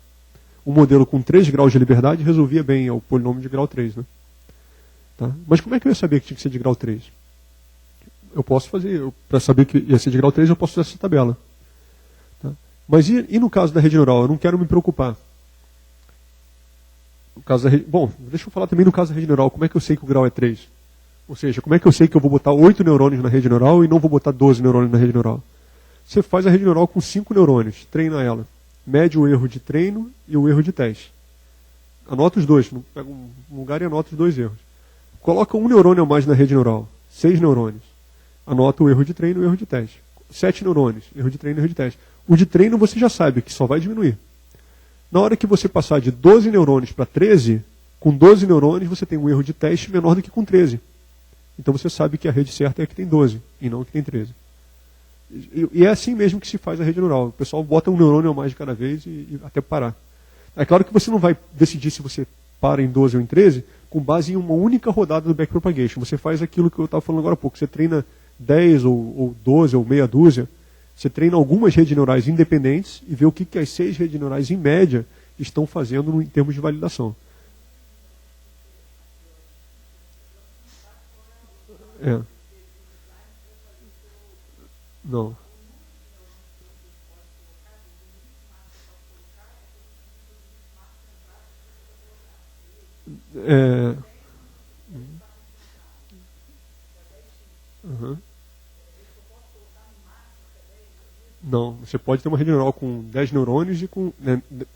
Um modelo com 3 graus de liberdade resolvia bem, é o polinômio de grau 3. Né? Tá? Mas como é que eu ia saber que tinha que ser de grau 3? Eu posso fazer, para saber que ia ser de grau 3, eu posso usar essa tabela. Tá? Mas e no caso da rede neural? Eu não quero me preocupar. Bom, deixa eu falar também no caso da rede neural. Como é que eu sei que o grau é 3? Ou seja, como é que eu sei que eu vou botar 8 neurônios na rede neural e não vou botar 12 neurônios na rede neural? Você faz a rede neural com 5 neurônios, treina ela. Mede o erro de treino e o erro de teste. Anota os dois, pega um lugar e anota os dois erros. Coloca um neurônio a mais na rede neural, 6 neurônios. Anota o erro de treino e o erro de teste. 7 neurônios, erro de treino e erro de teste. O de treino você já sabe que só vai diminuir. Na hora que você passar de 12 neurônios para 13, com 12 neurônios você tem um erro de teste menor do que com 13. Então você sabe que a rede certa é a que tem 12 e não a que tem 13. E é assim mesmo que se faz a rede neural. O pessoal bota um neurônio a mais de cada vez e até parar. É claro que você não vai decidir se você para em 12 ou em 13 com base em uma única rodada do backpropagation. Você faz aquilo que eu estava falando agora há pouco. Você treina 10 ou 12 ou meia dúzia. Você treina algumas redes neurais independentes e vê o que as 6 redes neurais, em média, estão fazendo em termos de validação. É. Não. É. Uhum. Não, você pode ter uma rede neural com 10 neurônios e com...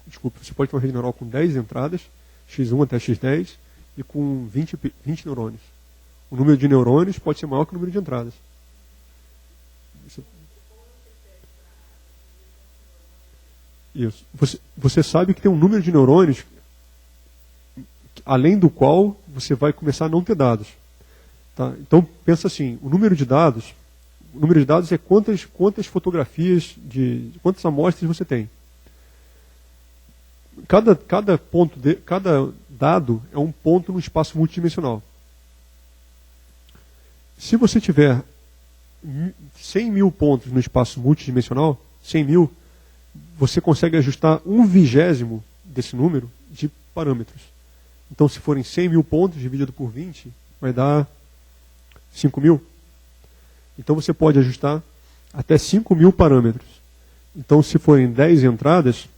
desculpa, você pode ter uma rede neural com 10 entradas, x1 até x10, e com 20 neurônios. O número de neurônios pode ser maior que o número de entradas. Isso. Você sabe que tem um número de neurônios além do qual você vai começar a não ter dados. Tá? Então, pensa assim, o número de dados é quantas fotografias, quantas amostras você tem. Cada dado é um ponto no espaço multidimensional. Se você tiver 100 mil pontos no espaço multidimensional, 100 mil, você consegue ajustar 1/20 desse número de parâmetros. Então, se forem 100 mil pontos dividido por 20, vai dar 5 mil. Então, você pode ajustar até 5 mil parâmetros. Então, se forem 10 entradas,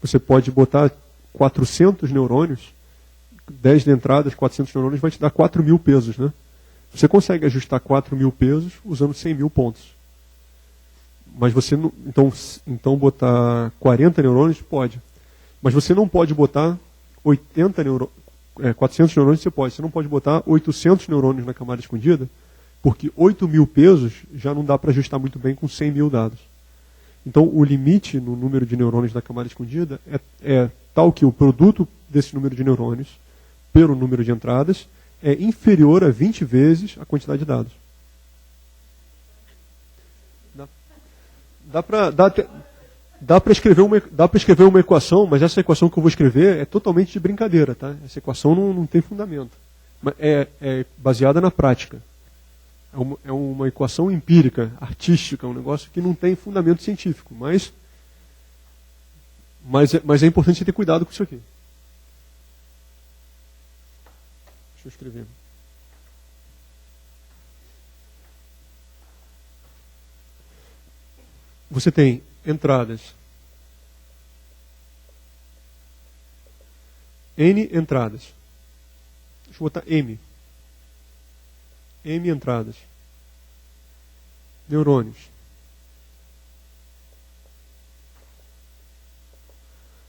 você pode botar 400 neurônios. 10 entradas, 400 neurônios, vai te dar 4 mil pesos, né? Você consegue ajustar 4 mil pesos usando 100 mil pontos. Mas você não... Então botar 40 neurônios pode. Mas você não pode botar 400 neurônios você pode. Você não pode botar 800 neurônios na camada escondida, porque 8 mil pesos já não dá para ajustar muito bem com 100 mil dados. Então o limite no número de neurônios da camada escondida é tal que o produto desse número de neurônios pelo número de entradas é inferior a 20 vezes a quantidade de dados. Dá para escrever uma equação, mas essa equação que eu vou escrever é totalmente de brincadeira, tá? Essa equação não tem fundamento. É baseada na prática. É uma equação empírica, artística, um negócio que não tem fundamento científico. Mas é importante você ter cuidado com isso aqui. Deixa eu escrever. Você tem entradas. N entradas. Deixa eu botar M. M entradas. Neurônios.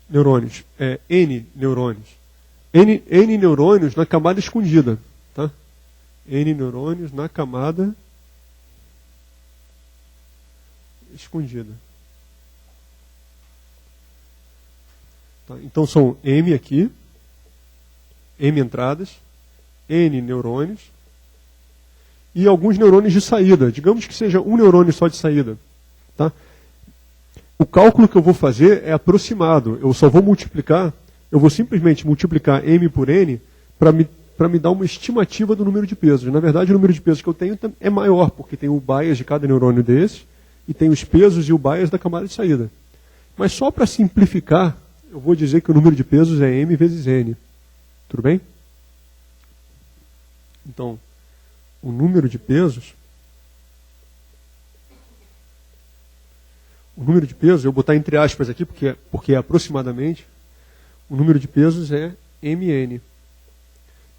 Neurônios. N neurônios. N neurônios na camada escondida. Tá? N neurônios na camada escondida. Tá? Então são M aqui, M entradas, N neurônios e alguns neurônios de saída. Digamos que seja um neurônio só de saída. Tá? O cálculo que eu vou fazer é aproximado. Eu só vou multiplicar, eu vou simplesmente multiplicar m por n para me dar uma estimativa do número de pesos. Na verdade, o número de pesos que eu tenho é maior, porque tem o bias de cada neurônio desse, e tem os pesos e o bias da camada de saída. Mas só para simplificar, eu vou dizer que o número de pesos é m vezes n. Tudo bem? Então, o número de pesos... O número de pesos, eu vou botar entre aspas aqui, porque é aproximadamente, o número de pesos é mn.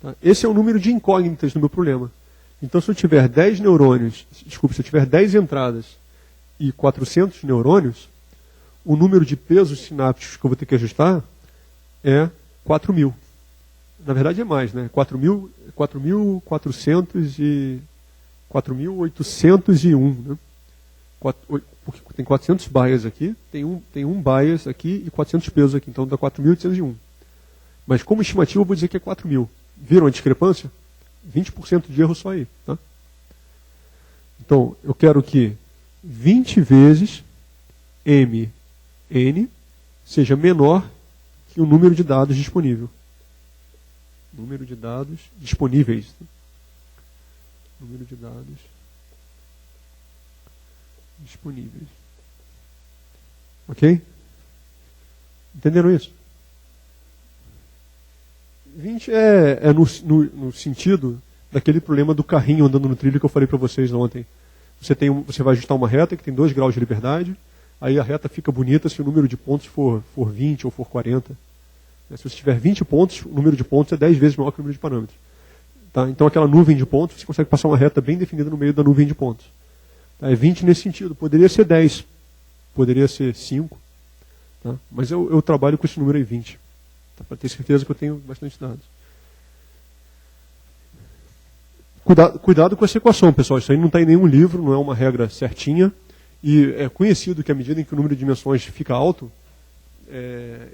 Tá? Esse é o número de incógnitas do meu problema. Então, se eu tiver 10 neurônios, desculpe, se eu tiver 10 entradas e 400 neurônios, o número de pesos sinápticos que eu vou ter que ajustar é 4.000. Na verdade é mais, né? 4.801, né? Porque tem 400 bias aqui, tem um bias aqui e 400 pesos aqui, então dá 4.801. Mas como estimativa eu vou dizer que é 4.000. Viram a discrepância? 20% de erro só aí. Tá? Então, eu quero que 20 vezes mn seja menor que o número de dados disponível. Número de dados disponíveis. Número de dados disponíveis. Ok? Entenderam isso? 20 é no sentido daquele problema do carrinho andando no trilho que eu falei para vocês ontem. Você vai ajustar uma reta que tem 2 graus de liberdade, aí a reta fica bonita se o número de pontos for 20 ou for 40. Se você tiver 20 pontos, o número de pontos é 10 vezes maior que o número de parâmetros. Tá? Então aquela nuvem de pontos, você consegue passar uma reta bem definida no meio da nuvem de pontos. Tá? É 20 nesse sentido. Poderia ser 10, poderia ser 5. Tá? Mas eu trabalho com esse número aí, 20. Tá? Para ter certeza que eu tenho bastante dados. Cuidado com essa equação, pessoal. Isso aí não está em nenhum livro, não é uma regra certinha. E é conhecido que à medida em que o número de dimensões fica alto,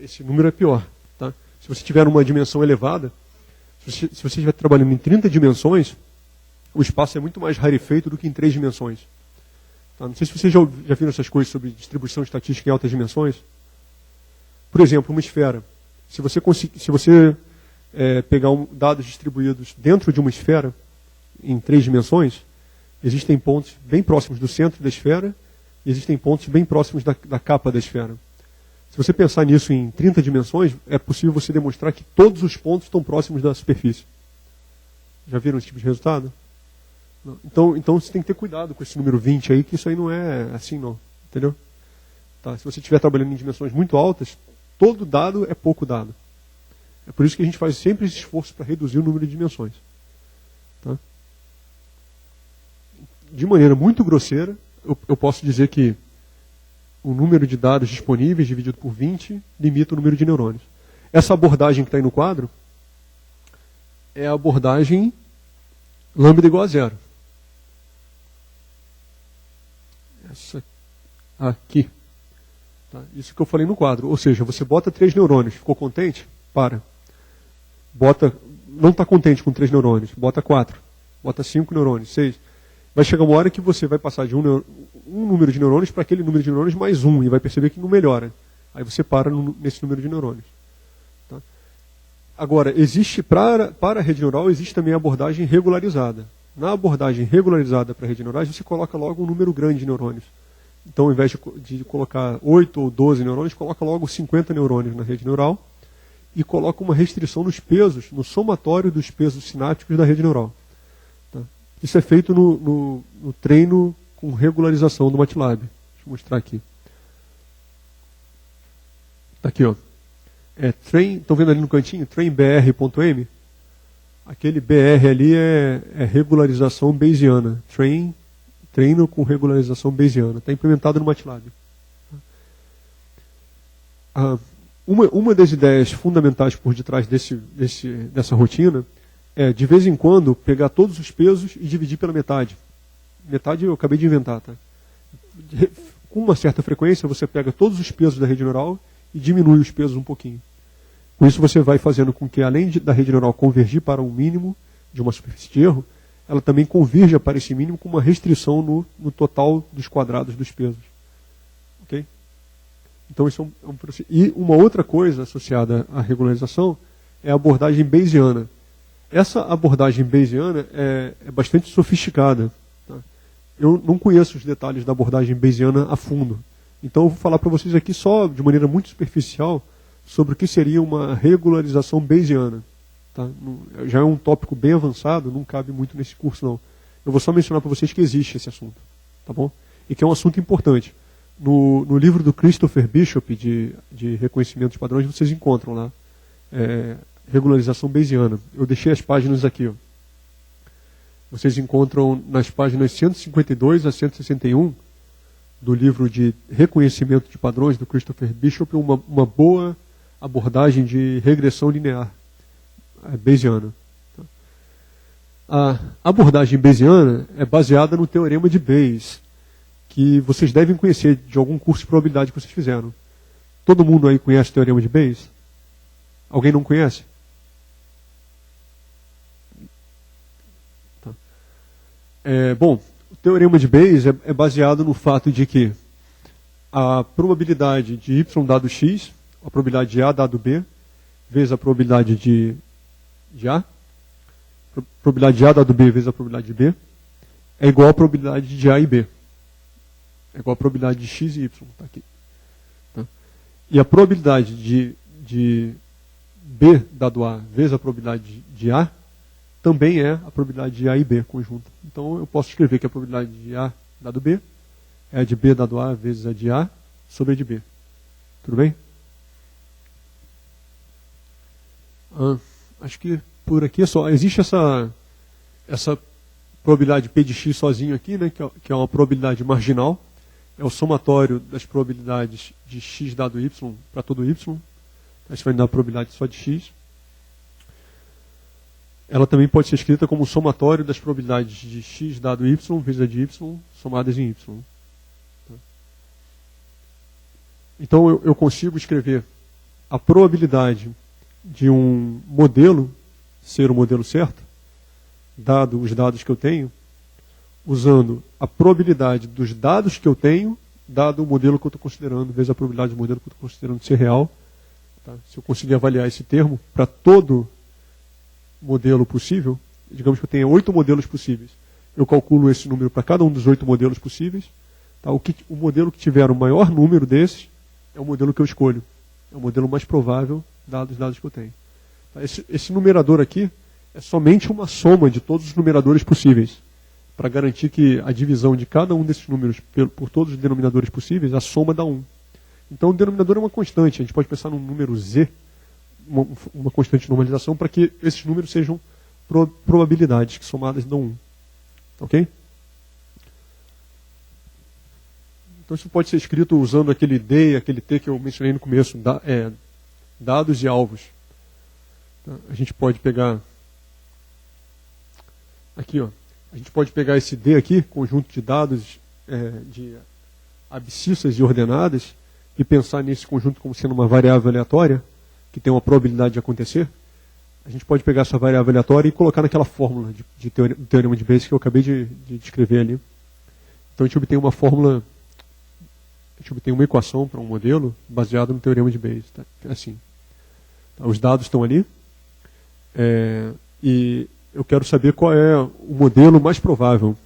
esse número é pior. Tá? Se você tiver uma dimensão elevada, se você estiver trabalhando em 30 dimensões, o espaço é muito mais rarefeito do que em 3 dimensões. Tá? Não sei se vocês já viram essas coisas sobre distribuição estatística em altas dimensões. Por exemplo, uma esfera. Se você pegar dados distribuídos dentro de uma esfera, em 3 dimensões, existem pontos bem próximos do centro da esfera e existem pontos bem próximos da capa da esfera. Se você pensar nisso em 30 dimensões, é possível você demonstrar que todos os pontos estão próximos da superfície. Já viram esse tipo de resultado? Então você tem que ter cuidado com esse número 20 aí, que isso aí não é assim não. Entendeu? Tá? Se você estiver trabalhando em dimensões muito altas, todo dado é pouco dado. É por isso que a gente faz sempre esse esforço para reduzir o número de dimensões. Tá? De maneira muito grosseira, eu posso dizer que o número de dados disponíveis dividido por 20 limita o número de neurônios. Essa abordagem que está aí no quadro é a abordagem lambda igual a 0. Essa aqui. Tá? Isso que eu falei no quadro. Ou seja, você bota 3 neurônios, ficou contente? Para. Não está contente com 3 neurônios, bota 4. Bota 5 neurônios, 6. Vai chegar uma hora que você vai passar de um número de neurônios para aquele número de neurônios mais 1 e vai perceber que não melhora. Aí você para nesse número de neurônios. Tá? Agora, existe para a rede neural, existe também a abordagem regularizada. Na abordagem regularizada para redes neurais, você coloca logo um número grande de neurônios. Então, ao invés de colocar 8 ou 12 neurônios, coloca logo 50 neurônios na rede neural e coloca uma restrição nos pesos, no somatório dos pesos sinápticos da rede neural. Tá? Isso é feito no treino com regularização do MATLAB. Deixa eu mostrar aqui. Está aqui, ó. Estão vendo ali no cantinho? trainbr.m. Aquele BR ali é regularização bayesiana. Treino com regularização bayesiana. Está implementado no MATLAB. Uma das ideias fundamentais por detrás dessa rotina é, de vez em quando, pegar todos os pesos e dividir pela metade. Metade eu acabei de inventar. Tá? Com uma certa frequência, você pega todos os pesos da rede neural e diminui os pesos um pouquinho. Com isso, você vai fazendo com que, além da rede neural convergir para um mínimo de uma superfície de erro, ela também convirja para esse mínimo com uma restrição no total dos quadrados dos pesos. Ok? Então isso é um processo. E uma outra coisa associada à regularização é a abordagem bayesiana. Essa abordagem bayesiana é bastante sofisticada. Tá? Eu não conheço os detalhes da abordagem bayesiana a fundo. Então eu vou falar para vocês aqui só de maneira muito superficial sobre o que seria uma regularização bayesiana. Tá? Já é um tópico bem avançado, não cabe muito nesse curso não. Eu vou só mencionar para vocês que existe esse assunto. Tá bom? E que é um assunto importante. No livro do Christopher Bishop, de reconhecimento de padrões, vocês encontram lá regularização bayesiana. Eu deixei as páginas aqui. Ó. Vocês encontram nas páginas 152 a 161 do livro de reconhecimento de padrões do Christopher Bishop uma boa abordagem de regressão linear bayesiana. A abordagem bayesiana é baseada no teorema de Bayes, que vocês devem conhecer de algum curso de probabilidade que vocês fizeram. Todo mundo aí conhece o teorema de Bayes? Alguém não conhece? Tá. Bom, o teorema de Bayes é baseado no fato de que a probabilidade de y dado x, a probabilidade de A dado B, vezes a probabilidade de A, probabilidade de A dado B vezes a probabilidade de B, é igual à probabilidade de A e B. É igual à probabilidade de x e y. Tá aqui. Tá? E a probabilidade de B dado A vezes a probabilidade de A também é a probabilidade de A e B conjunta. Então eu posso escrever que a probabilidade de A dado B é a de B dado A vezes a de A sobre a de B. Tudo bem? Acho que por aqui é só. Existe essa probabilidade P de x sozinho aqui, né, que é uma probabilidade marginal. É o somatório das probabilidades de x dado y para todo y. Isso vai dar a probabilidade só de x. Ela também pode ser escrita como somatório das probabilidades de x dado y vezes a de y somadas em y. Então eu consigo escrever a probabilidade de um modelo ser o modelo certo, dado os dados que eu tenho, usando a probabilidade dos dados que eu tenho, dado o modelo que eu estou considerando, vezes a probabilidade do modelo que eu estou considerando ser real. Tá? Se eu conseguir avaliar esse termo para todo modelo possível, digamos que eu tenha 8 modelos possíveis, eu calculo esse número para cada um dos 8 modelos possíveis. Tá? O modelo que tiver o maior número desses é o modelo que eu escolho. É o modelo mais provável, dados os dados que eu tenho. Tá? Esse numerador aqui é somente uma soma de todos os numeradores possíveis, para garantir que a divisão de cada um desses números por todos os denominadores possíveis, a soma dá 1. Então o denominador é uma constante, a gente pode pensar num número z, uma constante de normalização, para que esses números sejam probabilidades que somadas dão 1. Ok? Então isso pode ser escrito usando aquele D e aquele T que eu mencionei no começo, dados e alvos. Tá? A gente pode pegar aqui, ó. A gente pode pegar esse D aqui, conjunto de dados de abscissas e ordenadas, e pensar nesse conjunto como sendo uma variável aleatória, que tem uma probabilidade de acontecer. A gente pode pegar essa variável aleatória e colocar naquela fórmula do teorema de Bayes que eu acabei de descrever ali. Então a gente obtém uma fórmula, a gente obtém uma equação para um modelo baseado no teorema de Bayes. Tá? Assim. Os dados estão ali, e eu quero saber qual é o modelo mais provável.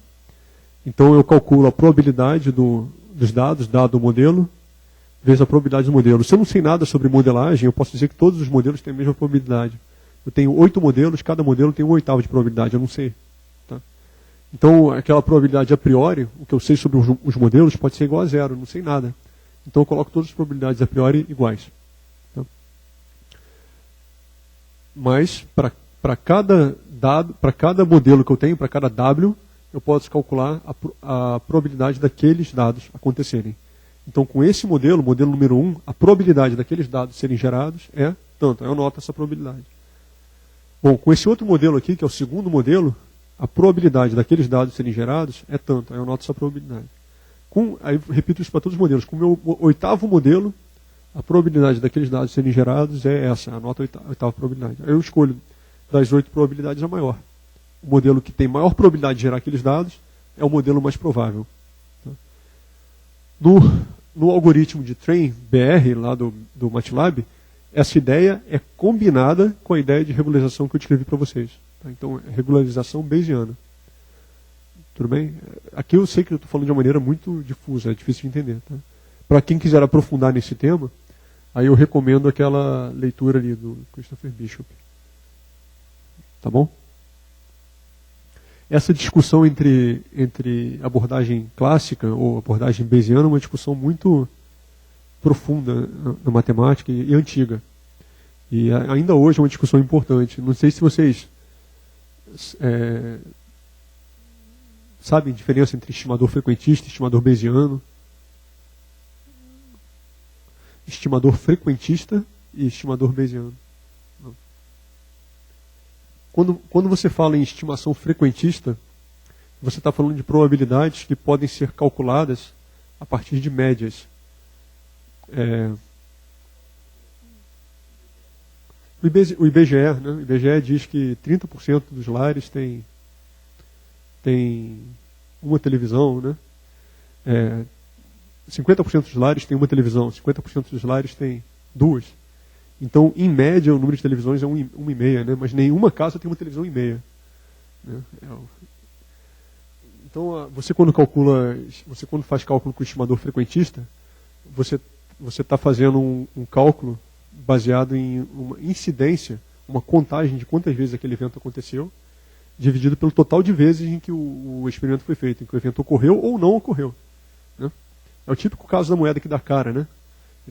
Então eu calculo a probabilidade dos dados, dado o modelo, vezes a probabilidade do modelo. Se eu não sei nada sobre modelagem, eu posso dizer que todos os modelos têm a mesma probabilidade. Eu tenho 8 modelos, cada modelo tem 1/8 de probabilidade, eu não sei. Tá? Então aquela probabilidade a priori, o que eu sei sobre os modelos, pode ser igual a 0, eu não sei nada. Então eu coloco todas as probabilidades a priori iguais. Tá? Mas, para cada modelo que eu tenho, para cada W, eu posso calcular a probabilidade daqueles dados acontecerem. Então, com esse modelo número 1, a probabilidade daqueles dados serem gerados é tanto. Eu anoto essa probabilidade. Bom, com esse outro modelo aqui, que é o segundo modelo, a probabilidade daqueles dados serem gerados é tanto. Eu anoto essa probabilidade. Aí eu repito isso para todos os modelos. Com o meu 8º modelo, a probabilidade daqueles dados serem gerados é essa. Eu anoto a 8ª probabilidade. Aí eu escolho das 8 probabilidades a maior. O modelo que tem maior probabilidade de gerar aqueles dados é o modelo mais provável. Tá? no algoritmo de Train-BR, lá do MATLAB, essa ideia é combinada com a ideia de regularização que eu descrevi para vocês. Tá? Então, é regularização bayesiana. Tudo bem? Aqui eu sei que eu estou falando de uma maneira muito difusa, é difícil de entender. Tá? Para quem quiser aprofundar nesse tema, aí eu recomendo aquela leitura ali do Christopher Bishop. Tá bom? Essa discussão entre abordagem clássica ou abordagem bayesiana é uma discussão muito profunda na matemática e antiga. E ainda hoje é uma discussão importante. Não sei se vocês sabem a diferença entre estimador frequentista e estimador bayesiano. Estimador frequentista e estimador bayesiano. Quando você fala em estimação frequentista, você está falando de probabilidades que podem ser calculadas a partir de médias. O IBGE, né? O IBGE diz que 30% dos lares tem uma televisão, né? 50% dos lares tem uma televisão, 50% dos lares tem duas. Então, em média, o número de televisões é 1,5, né? Mas nenhuma casa tem uma televisão 1,5. Né? Então, você quando faz cálculo com o estimador frequentista, você está fazendo um cálculo baseado em uma incidência, uma contagem de quantas vezes aquele evento aconteceu, dividido pelo total de vezes em que o experimento foi feito, em que o evento ocorreu ou não ocorreu. Né? É o típico caso da moeda que dá cara, né?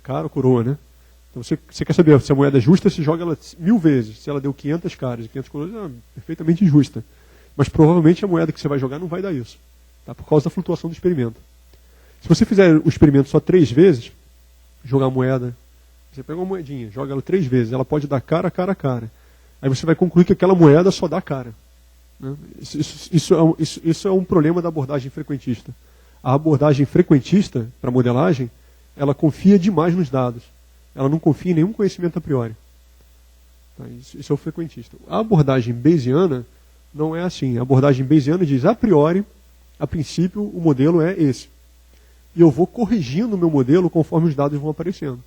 Cara ou coroa, né? Então você quer saber se a moeda é justa, você joga ela 1000 vezes. Se ela deu 500 caras e 500 coroas, é perfeitamente justa. Mas provavelmente a moeda que você vai jogar não vai dar isso. Tá? Por causa da flutuação do experimento. Se você fizer o experimento só 3 vezes, jogar a moeda, você pega uma moedinha, joga ela 3 vezes, ela pode dar cara, cara, cara. Aí você vai concluir que aquela moeda só dá cara. Né? Isso é um problema da abordagem frequentista. A abordagem frequentista, para modelagem, ela confia demais nos dados. Ela não confia em nenhum conhecimento a priori. Tá? Isso é o frequentista. A abordagem bayesiana não é assim. A abordagem bayesiana diz, a priori, a princípio, o modelo é esse. E eu vou corrigindo o meu modelo conforme os dados vão aparecendo.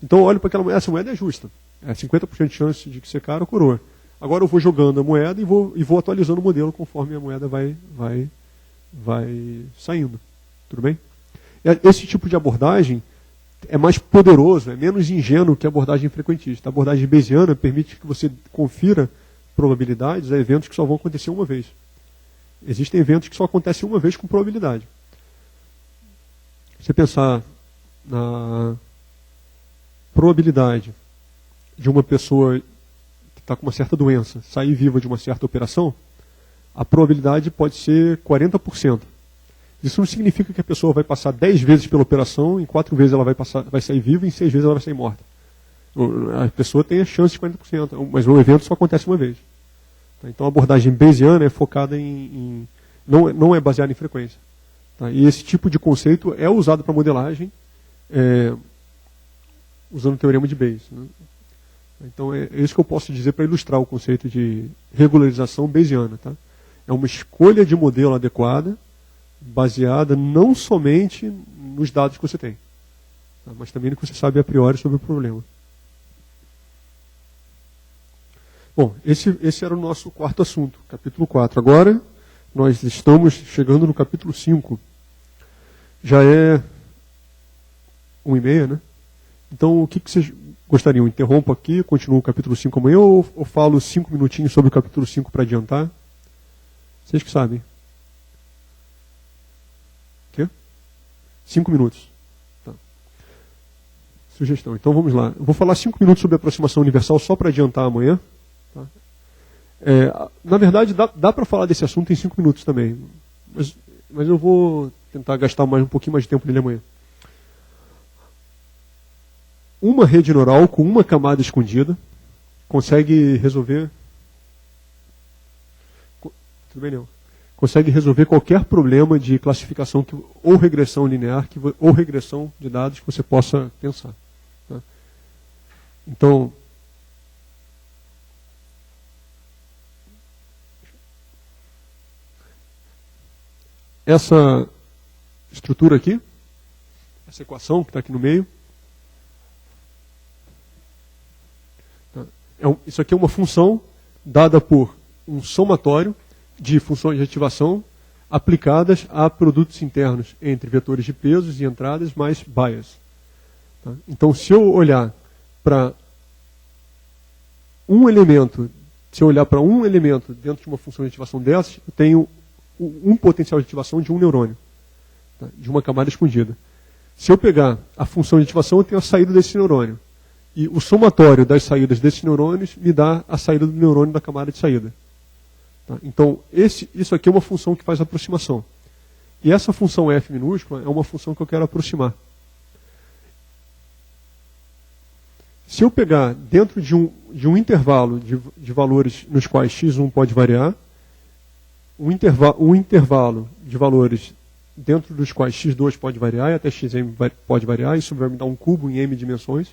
Então eu olho para aquela moeda, essa moeda é justa. É 50% de chance de ser cara ou coroa. Agora eu vou jogando a moeda e vou atualizando o modelo conforme a moeda vai saindo. Tudo bem? Esse tipo de abordagem é mais poderoso, é menos ingênuo que a abordagem frequentista. A abordagem bayesiana permite que você confira probabilidades a eventos que só vão acontecer uma vez. Existem eventos que só acontecem uma vez com probabilidade. Se você pensar na probabilidade de uma pessoa que está com uma certa doença sair viva de uma certa operação, a probabilidade pode ser 40%. Isso não significa que a pessoa vai passar 10 vezes pela operação, em 4 vezes ela vai sair viva e em 6 vezes ela vai sair morta. A pessoa tem a chance de 40%, mas o evento só acontece uma vez. Então a abordagem bayesiana é focada não é baseada em frequência. Tá? E esse tipo de conceito é usado para modelagem, usando o teorema de Bayes. Né? Então é isso que eu posso dizer para ilustrar o conceito de regularização bayesiana. Tá? É uma escolha de modelo adequada, baseada não somente nos dados que você tem, tá? Mas também no que você sabe a priori sobre o problema. Bom, esse era o nosso quarto assunto, capítulo 4. Agora, nós estamos chegando no capítulo 5. Já é 1h30, né? Então, o que vocês gostariam? Interrompo aqui, continuo o capítulo 5 amanhã ou falo 5 minutinhos sobre o capítulo 5 para adiantar? Vocês que sabem. 5 minutos. Tá. Sugestão. Então vamos lá. Eu vou falar 5 minutos sobre aproximação universal só para adiantar amanhã. Tá? Na verdade, dá para falar desse assunto em 5 minutos também. Mas eu vou tentar gastar um pouquinho mais de tempo nele amanhã. Uma rede neural com uma camada escondida consegue resolver... Tudo bem, não? Consegue resolver qualquer problema de classificação ou regressão linear ou regressão de dados que você possa pensar. Tá? Então, essa estrutura aqui essa equação que está aqui no meio. Isso aqui é uma função dada por um somatório de funções de ativação aplicadas a produtos internos entre vetores de pesos e entradas mais bias. Tá? Então, se eu olhar para um elemento, dentro de uma função de ativação dessas, eu tenho um potencial de ativação de um neurônio, tá? De uma camada escondida. Se eu pegar a função de ativação, eu tenho a saída desse neurônio. E o somatório das saídas desses neurônios me dá a saída do neurônio da camada de saída. Tá? Então, isso aqui é uma função que faz aproximação. E essa função f minúscula é uma função que eu quero aproximar. Se eu pegar dentro de um intervalo de valores nos quais x1 pode variar, um intervalo de valores dentro dos quais x2 pode variar e até xm pode variar, isso vai me dar um cubo em m dimensões.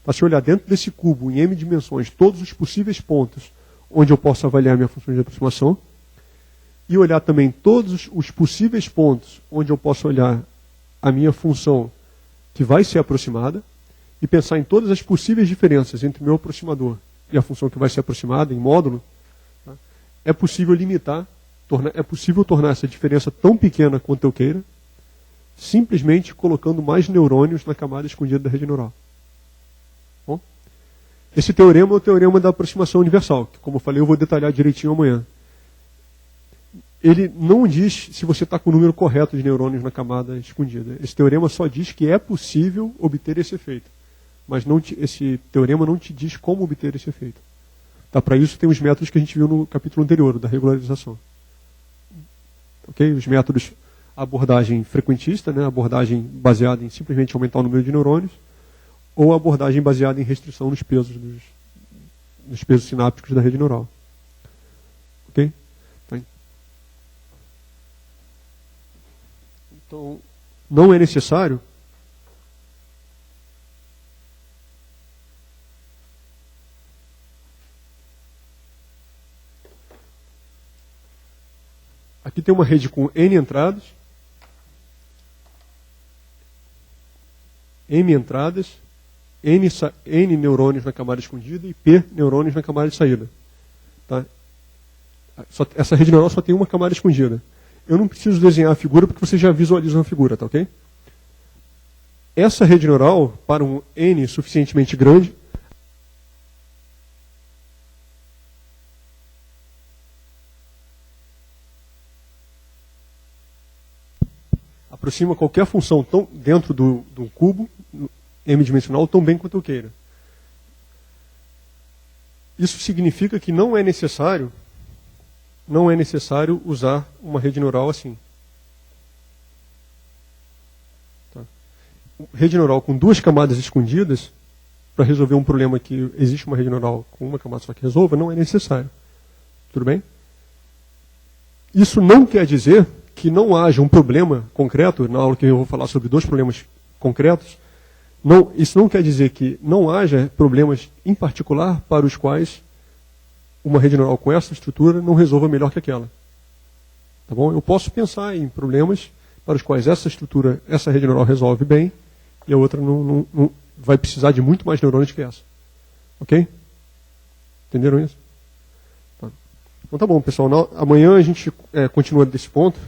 Então, se eu olhar dentro desse cubo, em m dimensões, todos os possíveis pontos onde eu posso avaliar minha função de aproximação, e olhar também todos os possíveis pontos onde eu posso olhar a minha função que vai ser aproximada, e pensar em todas as possíveis diferenças entre o meu aproximador e a função que vai ser aproximada em módulo, tá? É possível tornar essa diferença tão pequena quanto eu queira, simplesmente colocando mais neurônios na camada escondida da rede neural. Bom, esse teorema é o teorema da aproximação universal, que, como eu falei, eu vou detalhar direitinho amanhã. Ele não diz se você está com o número correto de neurônios na camada escondida. Esse teorema só diz que é possível obter esse efeito. Mas esse teorema não te diz como obter esse efeito. Tá, para isso tem os métodos que a gente viu no capítulo anterior, da regularização. Okay? Os métodos, abordagem frequentista, né? Abordagem baseada em simplesmente aumentar o número de neurônios, ou abordagem baseada em restrição nos pesos sinápticos da rede neural. Ok? Então, não é necessário aqui tem uma rede com N entradas, M entradas, N neurônios na camada escondida e P neurônios na camada de saída. Tá? Essa rede neural só tem uma camada escondida. Eu não preciso desenhar a figura porque você já visualiza a figura, tá ok? Essa rede neural, para um N suficientemente grande, aproxima qualquer função dentro do cubo m-dimensional tão bem quanto eu queira. Isso significa que não é necessário usar uma rede neural assim. Tá? Rede neural com duas camadas escondidas, para resolver um problema que existe uma rede neural com uma camada só que resolva, não é necessário. Tudo bem? Isso não quer dizer que não haja um problema concreto, na aula que eu vou falar sobre dois problemas concretos, isso não quer dizer que não haja problemas em particular para os quais uma rede neural com essa estrutura não resolva melhor que aquela. Tá bom? Eu posso pensar em problemas para os quais essa rede neural resolve bem, e a outra não vai precisar de muito mais neurônios que essa. Ok? Entenderam isso? Tá. Então tá bom, pessoal. Amanhã a gente continua desse ponto.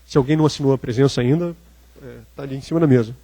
Se alguém não assinou a presença ainda, está ali em cima da mesa.